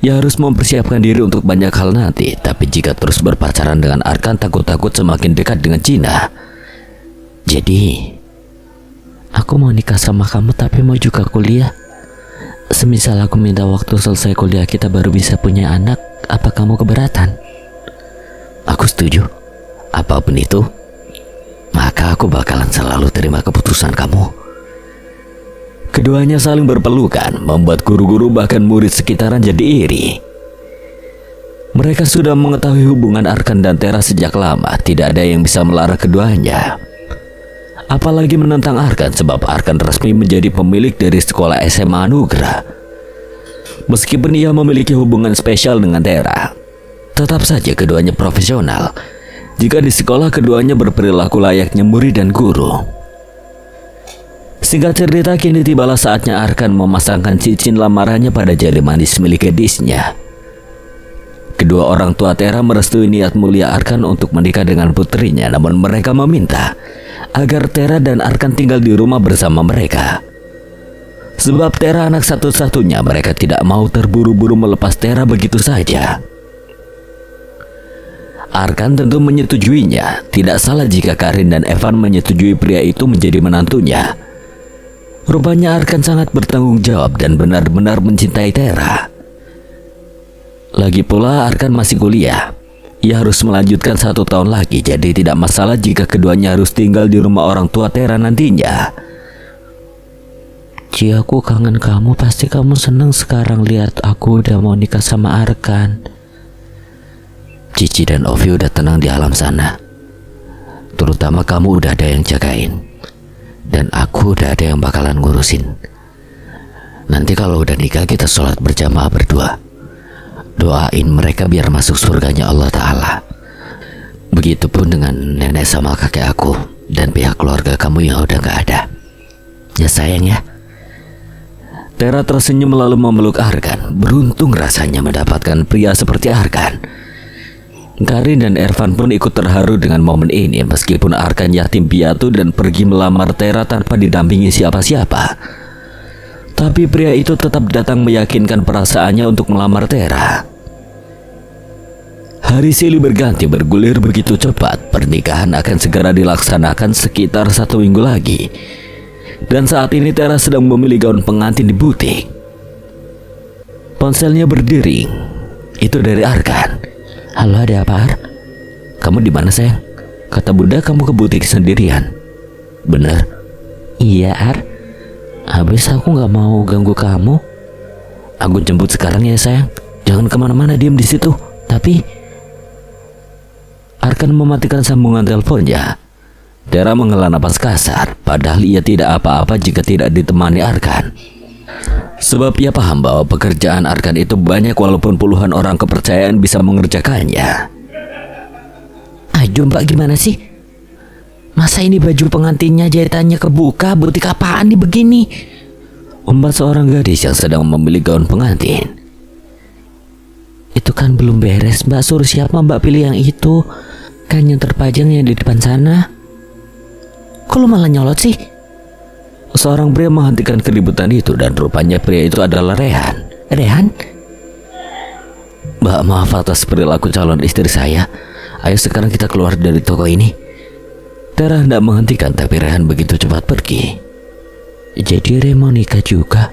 Ia harus mempersiapkan diri untuk banyak hal nanti. Tapi jika terus berpacaran dengan Arkan, takut-takut semakin dekat dengan Cina. Jadi, aku mau nikah sama kamu tapi mau juga kuliah. Semisal aku minta waktu selesai kuliah kita baru bisa punya anak, apa kamu keberatan? Aku setuju. Apapun itu, maka aku bakalan selalu terima keputusan kamu. Keduanya saling berpelukan, membuat guru-guru bahkan murid sekitaran jadi iri. Mereka sudah mengetahui hubungan Arkan dan Tera sejak lama. Tidak ada yang bisa melarang keduanya. Apalagi menentang Arkan, sebab Arkan resmi menjadi pemilik dari sekolah SMA Anugerah. Meskipun ia memiliki hubungan spesial dengan Tera, tetap saja keduanya profesional. Jika di sekolah keduanya berperilaku layaknya murid dan guru. Singkat cerita, kini tibalah saatnya Arkan memasangkan cincin lamarannya pada jari manis milik gadisnya. Kedua orang tua Tera merestui niat mulia Arkan untuk menikah dengan putrinya, namun mereka meminta agar Tera dan Arkan tinggal di rumah bersama mereka. Sebab Tera anak satu-satunya, mereka tidak mau terburu-buru melepas Tera begitu saja. Arkan tentu menyetujuinya. Tidak salah jika Karin dan Evan menyetujui pria itu menjadi menantunya. Rupanya Arkan sangat bertanggung jawab dan benar-benar mencintai Tera. Lagi pula Arkan masih kuliah. Ia harus melanjutkan 1 tahun lagi, jadi tidak masalah jika keduanya harus tinggal di rumah orang tua Tera nantinya. Ci, aku kangen kamu. Pasti kamu seneng sekarang lihat aku udah mau nikah sama Arkan. Cici dan Ovi udah tenang di alam sana. Terutama kamu udah ada yang jagain. Dan aku udah ada yang bakalan ngurusin. Nanti kalau udah nikah kita sholat berjamaah berdua. Doain mereka biar masuk surganya Allah Ta'ala. Begitupun dengan nenek sama kakek aku dan pihak keluarga kamu yang udah gak ada. Ya sayang ya. Tera tersenyum lalu memeluk Arkan. Beruntung rasanya mendapatkan pria seperti Arkan. Karin dan Ervan pun ikut terharu dengan momen ini. Meskipun Arkan yatim piatu dan pergi melamar Tera tanpa didampingi siapa-siapa, tapi pria itu tetap datang meyakinkan perasaannya untuk melamar Tera. Hari silih berganti bergulir begitu cepat. Pernikahan akan segera dilaksanakan sekitar 1 minggu lagi. Dan saat ini Tera sedang memilih gaun pengantin di butik. Ponselnya berdering. Itu dari Arkan. Halo, ada apa, Ar? Kamu di mana, sayang? Kata Bunda kamu ke butik sendirian. Bener? Iya, Ar. Habis aku gak mau ganggu kamu. Aku jemput sekarang ya, sayang. Jangan kemana-mana, diam di situ. Tapi Arkan mematikan sambungan teleponnya. Tera menghela napas kasar, padahal ia tidak apa-apa jika tidak ditemani Arkan. Sebab ia paham bahwa pekerjaan Arkan itu banyak walaupun puluhan orang kepercayaan bisa mengerjakannya. ayo Mbak, gimana sih? Masa ini baju pengantinnya jahitannya kebuka? Butik apaan nih begini? Umpat seorang gadis yang sedang memilih gaun pengantin. Itu kan belum beres, Mbak. Suruh siapa Mbak pilih yang itu? Kan yang terpajang yang di depan sana. Kok lu malah nyolot sih? Seorang pria menghentikan keributan itu dan rupanya pria itu adalah Rehan. Rehan? Mbak, maaf atas perilaku calon istri saya. Ayo sekarang kita keluar dari toko ini. Tera hendak menghentikan tapi Rehan begitu cepat pergi. Jadi Re mau nikah juga?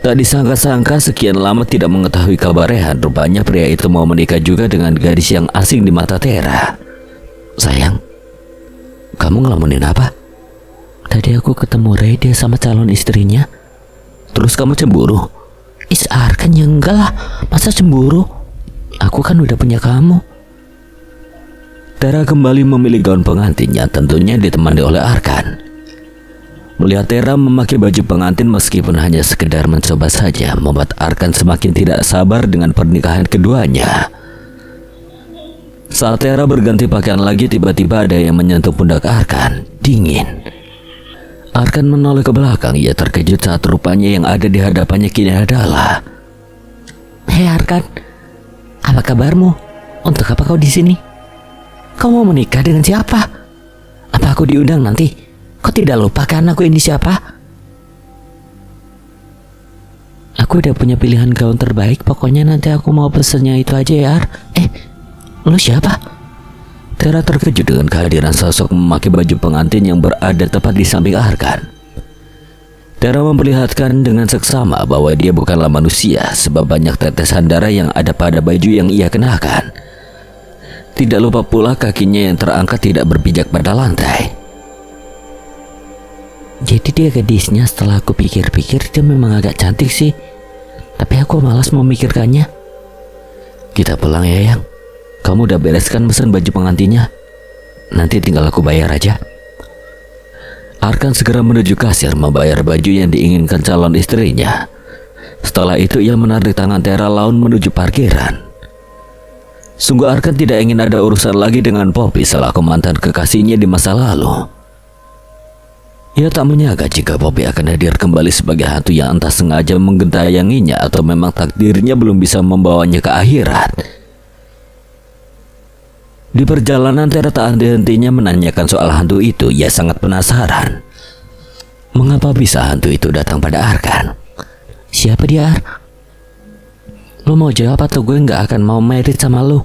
Tak disangka-sangka sekian lama tidak mengetahui kabar Rehan. Rupanya pria itu mau menikah juga dengan gadis yang asing di mata Tera. Sayang, kamu ngelamunin apa? Tadi aku ketemu Re, dia sama calon istrinya. Terus kamu cemburu? Arkan ya enggak lah, masa cemburu? Aku kan udah punya kamu. Tera kembali memilih gaun pengantinnya, tentunya ditemani oleh Arkan. Melihat Tera memakai baju pengantin meskipun hanya sekedar mencoba saja membuat Arkan semakin tidak sabar dengan pernikahan keduanya. Saat Tera berganti pakaian lagi, tiba-tiba ada yang menyentuh pundak Arkan. Dingin. Arkan menoleh ke belakang. Ia terkejut saat rupanya yang ada di hadapannya kini adalah... Hei Arkan, apa kabarmu? Untuk apa kau di sini? Kau mau menikah dengan siapa? Apa aku diundang nanti? Kau tidak lupa kan aku ini siapa? Aku udah punya pilihan gaun terbaik. Pokoknya nanti aku mau pesennya itu aja ya, Ar. Lu siapa? Tera terkejut dengan kehadiran sosok memakai baju pengantin yang berada tepat di samping Arkan. Tera memperlihatkan dengan seksama bahwa dia bukanlah manusia sebab banyak tetesan darah yang ada pada baju yang ia kenakan. Tidak lupa pula kakinya yang terangkat tidak berpijak pada lantai. Jadi dia gadisnya. Setelah aku pikir-pikir dia memang agak cantik sih. Tapi aku malas memikirkannya. Kita pulang ya, Yang. Kamu udah bereskan pesan baju pengantinnya? Nanti tinggal aku bayar aja. Arkan segera menuju kasir membayar baju yang diinginkan calon istrinya. Setelah itu ia menarik tangan Tera lalu menuju parkiran. Sungguh Arkan tidak ingin ada urusan lagi dengan Poppy selaku mantan kekasihnya di masa lalu. Ia tak menyangka jika Poppy akan hadir kembali sebagai hantu yang entah sengaja menggentayanginya atau memang takdirnya belum bisa membawanya ke akhirat. Di perjalanan Tera tak henti-hentinya menanyakan soal hantu itu. Ia sangat penasaran. Mengapa bisa hantu itu datang pada Arkan? Siapa dia, Ar? Lu mau jawab atau gue gak akan mau married sama lu?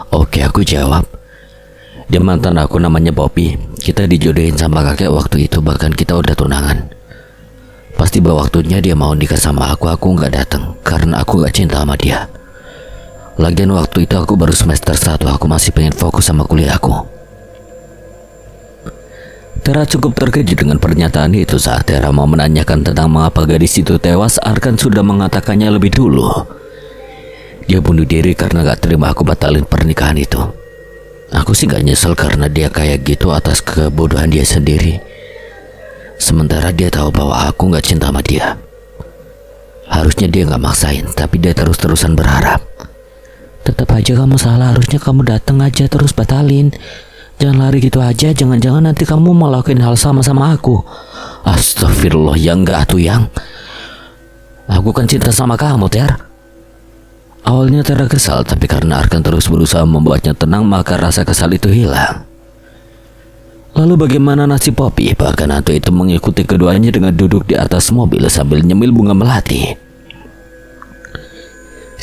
Oke, aku jawab. Dia mantan aku, namanya Poppy. Kita dijodohin sama kakek waktu itu, bahkan kita udah tunangan. Pas tiba waktunya dia mau nikah sama aku gak datang karena aku gak cinta sama dia. Lagian waktu itu aku baru semester 1, aku masih pengen fokus sama kuliah aku. Tera cukup terkejut dengan pernyataan itu. Saat Tera mau menanyakan tentang mengapa gadis itu tewas, Arkan sudah mengatakannya lebih dulu. Dia bunuh diri karena gak terima aku batalin pernikahan itu. Aku sih gak nyesel karena dia kayak gitu atas kebodohan dia sendiri. Sementara dia tahu bahwa aku gak cinta sama dia. Harusnya dia gak maksain, tapi dia terus-terusan berharap. Tetap aja kamu salah. Harusnya kamu datang aja terus batalin. Jangan lari gitu aja. Jangan-jangan nanti kamu mau lakuin hal sama aku. Astagfirullah, yang enggak tuh Yang. Aku kan cinta sama kamu, Ter. Awalnya Tera kesal, tapi karena Arkan terus berusaha membuatnya tenang, maka rasa kesal itu hilang. Lalu bagaimana nasib Poppy? Bahkan hantu itu mengikuti keduanya dengan duduk di atas mobil sambil nyemil bunga melati.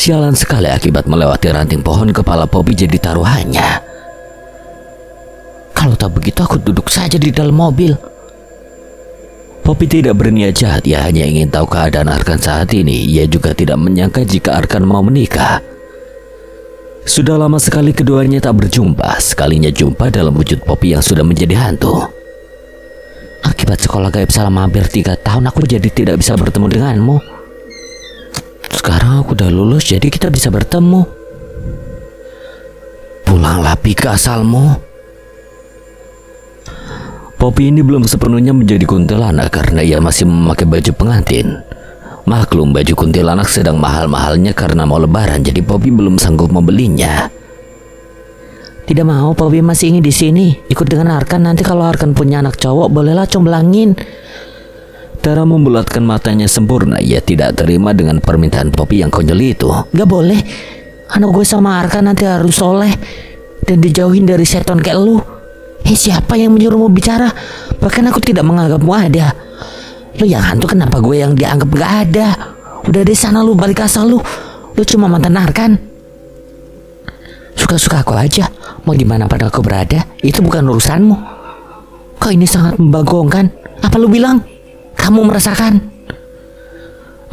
Sialan sekali, akibat melewati ranting pohon, kepala Poppy jadi taruhannya. Kalau tak begitu aku duduk saja di dalam mobil. Poppy tidak berniat jahat, ia hanya ingin tahu keadaan Arkan saat ini. Ia juga tidak menyangka jika Arkan mau menikah. Sudah lama sekali keduanya tak berjumpa. Sekalinya jumpa dalam wujud Poppy yang sudah menjadi hantu. Akibat sekolah gaib selama hampir 3 tahun, aku jadi tidak bisa bertemu denganmu. Sekarang aku udah lulus, jadi kita bisa bertemu. Pulanglah Pi ke asalmu. Poppy ini belum sepenuhnya menjadi kuntilanak karena ia masih memakai baju pengantin. Maklum, baju kuntilanak sedang mahal-mahalnya karena mau lebaran, jadi Poppy belum sanggup membelinya. Tidak mau, Poppy masih ingin di sini. Ikut dengan Arkan, nanti kalau Arkan punya anak cowok, bolehlah comblangin. Tara membulatkan matanya sempurna. Ia tidak terima dengan permintaan Poppy yang konyol itu. Gak boleh. Anak gue sama Arkan nanti harus soleh dan dijauhin dari setan kayak lu. Siapa yang menyuruhmu bicara? Bahkan aku tidak menganggapmu ada. Lu yang hantu, kenapa gue yang dianggap gak ada? Udah di sana, lu balik asal lu. Lu cuma mantan Arkan. Suka-suka aku aja. Mau dimana pada aku berada, itu bukan urusanmu. Kok ini sangat membagongkan? Apa lu bilang? Kamu merasakan?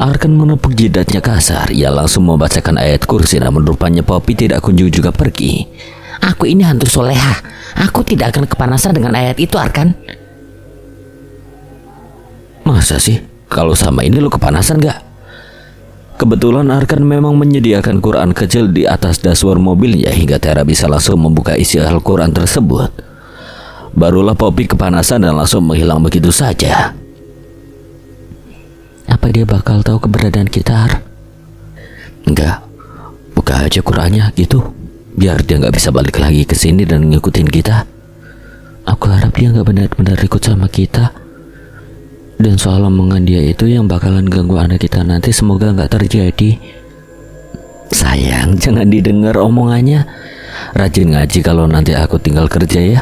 Arkan menepuk jidatnya kasar. Ia langsung membacakan ayat kursi, namun rupanya Poppy tidak kunjung juga pergi. Aku ini hantu soleha. Aku tidak akan kepanasan dengan ayat itu, Arkan. Masa sih? Kalau sama ini lu kepanasan gak? Kebetulan Arkan memang menyediakan Quran kecil di atas dashboard mobilnya hingga Tara bisa langsung membuka isi Al-Quran tersebut. Barulah Poppy kepanasan dan langsung menghilang begitu saja. Apa dia bakal tahu keberadaan kita, Har? Enggak. Buka aja Qurannya gitu. Biar dia nggak bisa balik lagi ke sini dan ngikutin kita. Aku harap dia nggak benar-benar ikut sama kita. Dan soal omongan dia itu yang bakalan ganggu anak kita nanti, semoga nggak terjadi. Sayang, jangan didengar omongannya. Rajin ngaji kalau nanti aku tinggal kerja ya.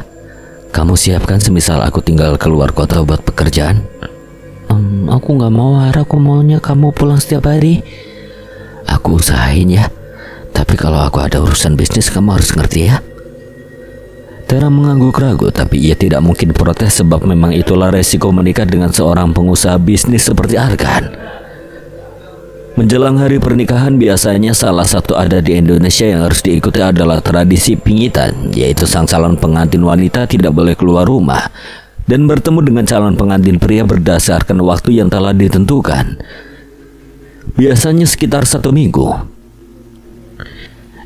Kamu siapkan semisal aku tinggal keluar kota buat pekerjaan. Aku nggak mau, Har. Aku maunya kamu pulang setiap hari. Aku usahain ya. Tapi kalau aku ada urusan bisnis, kamu harus ngerti ya. Tara mengangguk ragu, tapi ia tidak mungkin protes sebab memang itulah resiko menikah dengan seorang pengusaha bisnis seperti Arkan. Menjelang hari pernikahan, biasanya salah satu adat di Indonesia yang harus diikuti adalah tradisi pingitan, yaitu sang calon pengantin wanita tidak boleh keluar rumah dan bertemu dengan calon pengantin pria berdasarkan waktu yang telah ditentukan. Biasanya sekitar 1 minggu.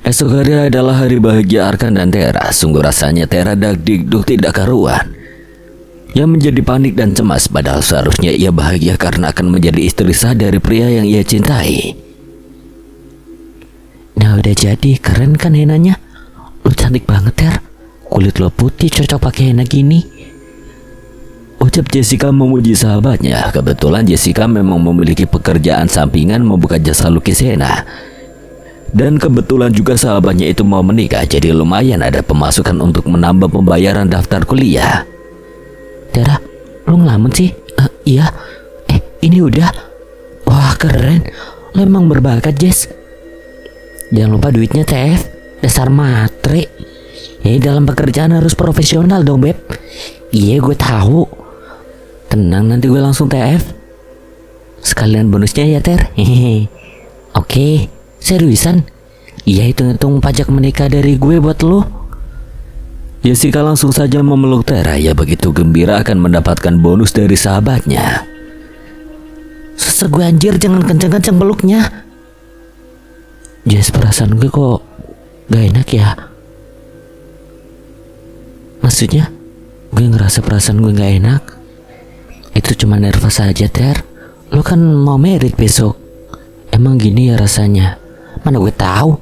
Esok hari adalah hari bahagia Arkan dan Tara. Sungguh rasanya Tara dagdikduk tidak karuan. Ia menjadi panik dan cemas, padahal seharusnya ia bahagia karena akan menjadi istri sah dari pria yang ia cintai. Nah udah jadi, keren kan henanya? Lu cantik banget, Ter. Kulit lo putih, cocok pakai henna gini. Ucap Jessica memuji sahabatnya. Kebetulan Jessica memang memiliki pekerjaan sampingan membuka jasa lukis henna. Dan kebetulan juga sahabatnya itu mau menikah, jadi lumayan ada pemasukan untuk menambah pembayaran daftar kuliah. Tara, lu ngelamun sih? Iya. Ini udah. Wah keren. Lu emang berbakat, Jess. Jangan lupa duitnya, TF. Dasar matre. Dalam pekerjaan harus profesional dong, Beb. Iya, gue tahu. Tenang, nanti gue langsung TF. Sekalian bonusnya ya, Ter. Hehehe. Oke. Seriusan? Iya, hitung-hitung pajak menikah dari gue buat lo. Jessica langsung saja memeluk Tara. Ia begitu gembira akan mendapatkan bonus dari sahabatnya. Sesek gue anjir, jangan kenceng-kenceng peluknya. Jess, perasaan gue kok gak enak ya. Maksudnya, gue ngerasa perasaan gue gak enak. Itu cuma nervous aja, Ter. Lo kan mau merit besok. Emang gini ya rasanya? Mana gue tahu.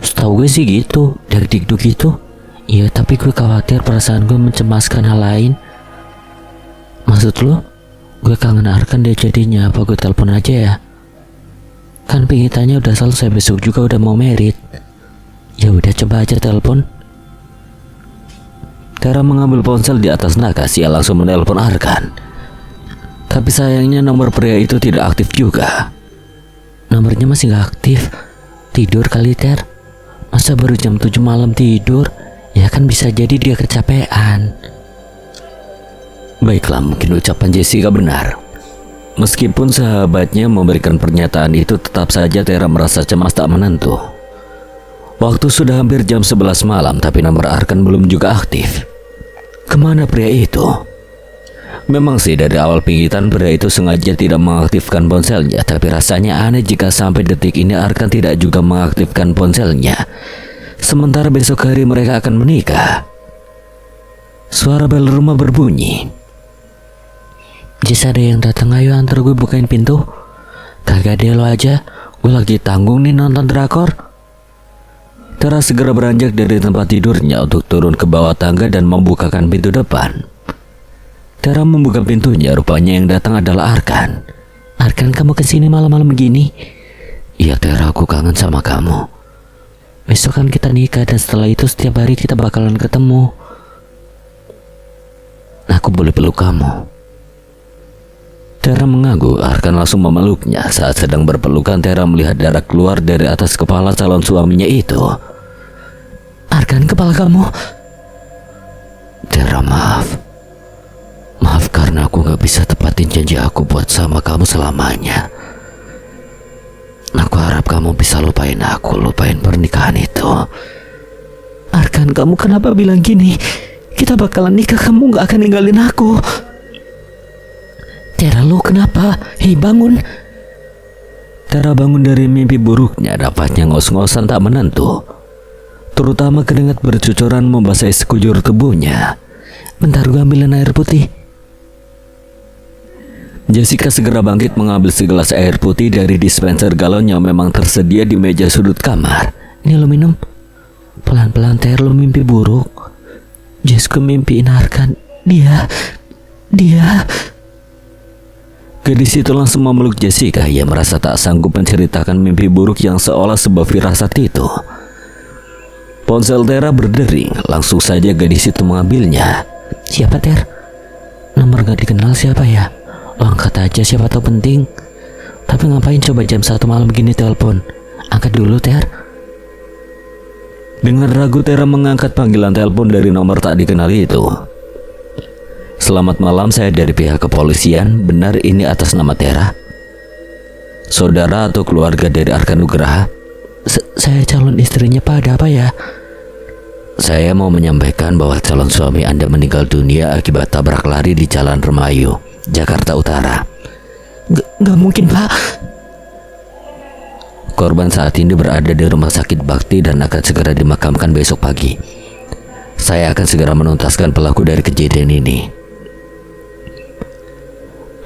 Setahu gue sih gitu, dagdikduk gitu. Iya, tapi gue khawatir perasaan gue mencemaskan hal lain. Maksud lo, gue kangen Arkan deh jadinya. Apa gue telepon aja ya? Kan pingitannya udah selesai, besok juga udah mau merit. Ya udah, coba aja telepon. Tara mengambil ponsel di atas nakas. Ia langsung menelpon Arkan. Tapi sayangnya nomor pria itu tidak aktif juga. Nomornya masih gak aktif. Tidur kali, Ter. Masa baru jam 7 malam tidur? Ya kan bisa jadi dia kecapean. Baiklah, mungkin ucapan Jessica benar. Meskipun sahabatnya memberikan pernyataan itu, tetap saja Tera merasa cemas tak menentu. Waktu sudah hampir jam 11 malam, tapi nomor Arkan belum juga aktif. Kemana pria itu? Memang sih dari awal pinggitan pria itu sengaja tidak mengaktifkan ponselnya, tapi rasanya aneh jika sampai detik ini Arkan tidak juga mengaktifkan ponselnya. Sementara besok hari mereka akan menikah. Suara bel rumah berbunyi. Jess, ada yang datang, ayo antar gue bukain pintu. Kagak deh lo aja, gue lagi tanggung nih nonton drakor. Tera segera beranjak dari tempat tidurnya untuk turun ke bawah tangga dan membukakan pintu depan. Tera membuka pintunya, rupanya yang datang adalah Arkan. Arkan, kamu kesini malam-malam begini? Iya Tera, aku kangen sama kamu. Besok kan kita nikah dan setelah itu setiap hari kita bakalan ketemu. Aku boleh peluk kamu? Tera mengangguk. Arkan langsung memeluknya. Saat sedang berpelukan, Tera melihat darah keluar dari atas kepala calon suaminya itu. Arkan, kepala kamu. Tera, maaf. Maaf karena aku gak bisa tepatin janji aku buat sama kamu selamanya. Aku harap kamu bisa lupain aku, lupain pernikahan itu. Arkan, kamu kenapa bilang gini? Kita bakalan nikah, kamu gak akan ninggalin aku. Tera, lu kenapa? Hei, bangun. Tera bangun dari mimpi buruknya, dapatnya ngos-ngosan tak menentu. Terutama keringat bercucuran membasahi sekujur tubuhnya. Bentar, gue ambilin air putih. Jessica segera bangkit mengambil segelas air putih dari dispenser galon yang memang tersedia di meja sudut kamar. Ini lo minum. Pelan-pelan, Ter, lo mimpi buruk. Jess, gue mimpiin Arkan. Dia. Gadis itu langsung memeluk Jessica. Ia merasa tak sanggup menceritakan mimpi buruk yang seolah sebuah firasat itu. Ponsel Tera berdering. Langsung saja gadis itu mengambilnya. Siapa, Ter? Nomor gak dikenal, siapa ya? Lo angkat aja, siapa tahu penting. Tapi ngapain coba jam 1 malam begini telepon? Angkat dulu, Ter. Dengan ragu, Tera mengangkat panggilan telepon dari nomor tak dikenal itu. Selamat malam, saya dari pihak kepolisian. Benar ini atas nama Tera? Saudara atau keluarga dari Arkan Nugraha? Saya calon istrinya, Pak. Ada apa ya? Saya mau menyampaikan bahwa calon suami Anda meninggal dunia akibat tabrak lari di Jalan Remayu, Jakarta Utara. Gak mungkin, Pak. Korban saat ini berada di rumah sakit Bakti dan akan segera dimakamkan besok pagi. Saya akan segera menuntaskan pelaku dari kejadian ini.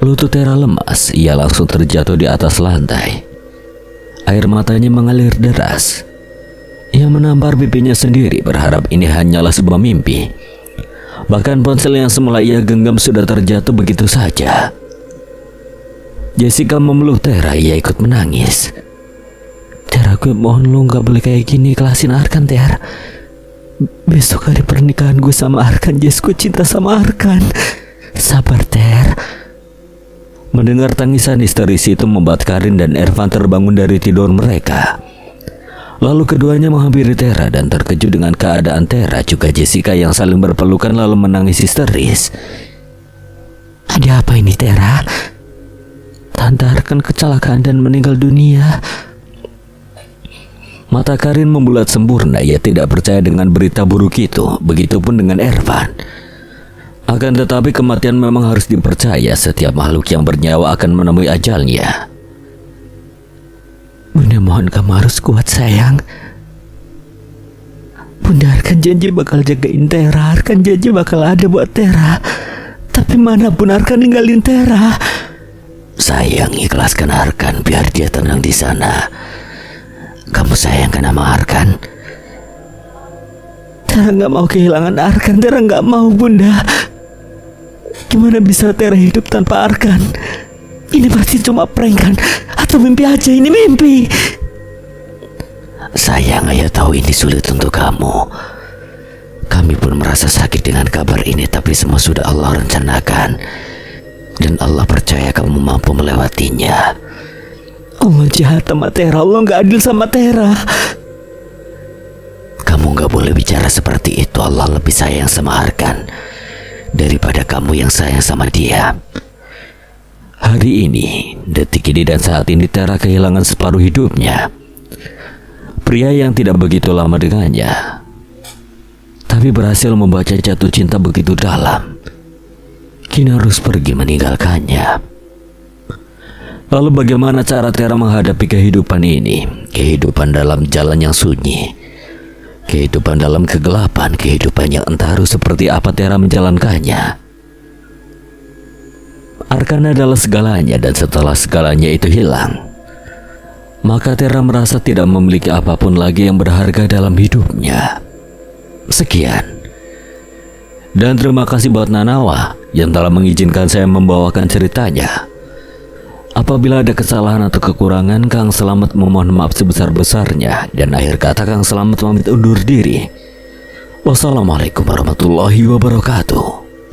Lutut Tera lemas, ia langsung terjatuh di atas lantai. Air matanya mengalir deras. Ia menampar pipinya sendiri, berharap ini hanyalah sebuah mimpi. Bahkan ponsel yang semula ia genggam sudah terjatuh begitu saja. Jessica memeluk Tera, ia ikut menangis. Tera, gue mohon lo gak boleh kayak gini, ikhlasin Arkan, Ter. Besok hari pernikahan gue sama Arkan, Jess, gue cinta sama Arkan. Sabar, Ter. Mendengar tangisan histeris itu membuat Karin dan Ervan terbangun dari tidur mereka. Lalu keduanya menghampiri Tera dan terkejut dengan keadaan Tera juga Jessica yang saling berpelukan lalu menangis histeris. Ada apa ini, Tera? Tante Arkan kecelakaan dan meninggal dunia. Mata Karin membulat sempurna, ia tidak percaya dengan berita buruk itu. Begitupun dengan Ervan. Akan tetapi kematian memang harus dipercaya. Setiap makhluk yang bernyawa akan menemui ajalnya. Bunda, mohon kamu harus kuat, sayang. Bunda, Arkan janji bakal jagain Tera. Arkan janji bakal ada buat Tera. Tapi mana pun Arkan ninggalin Tera. Sayang, ikhlaskan Arkan biar dia tenang di sana. Kamu sayangkan sama Arkan? Tera gak mau kehilangan Arkan. Tera gak mau, Bunda. Gimana bisa Tera hidup tanpa Arkan? Ini pasti cuma prank kan? Atau mimpi aja, ini mimpi. Sayang, ayah tahu ini sulit untuk kamu. Kami pun merasa sakit dengan kabar ini, tapi semua sudah Allah rencanakan. Dan Allah percaya kamu mampu melewatinya. Allah jahat sama Tera, Allah gak adil sama Tera. Kamu gak boleh bicara seperti itu. Allah lebih sayang sama Arkan. daripada kamu yang sayang sama dia. Hari ini, detik ini dan saat ini Tera kehilangan separuh hidupnya. Pria yang tidak begitu lama dengannya, tapi berhasil membaca jatuh cinta begitu dalam, kini harus pergi meninggalkannya. Lalu bagaimana cara Tera menghadapi kehidupan ini? Kehidupan dalam jalan yang sunyi, kehidupan dalam kegelapan, kehidupan yang entah harus seperti apa Tera menjalankannya. Arkana adalah segalanya, dan setelah segalanya itu hilang, maka Tera merasa tidak memiliki apapun lagi yang berharga dalam hidupnya. Sekian. Dan terima kasih buat Nanawa yang telah mengizinkan saya membawakan ceritanya. Apabila ada kesalahan atau kekurangan, Kang Selamat memohon maaf sebesar-besarnya. Dan akhir kata, Kang Selamat pamit undur diri. Wassalamualaikum warahmatullahi wabarakatuh.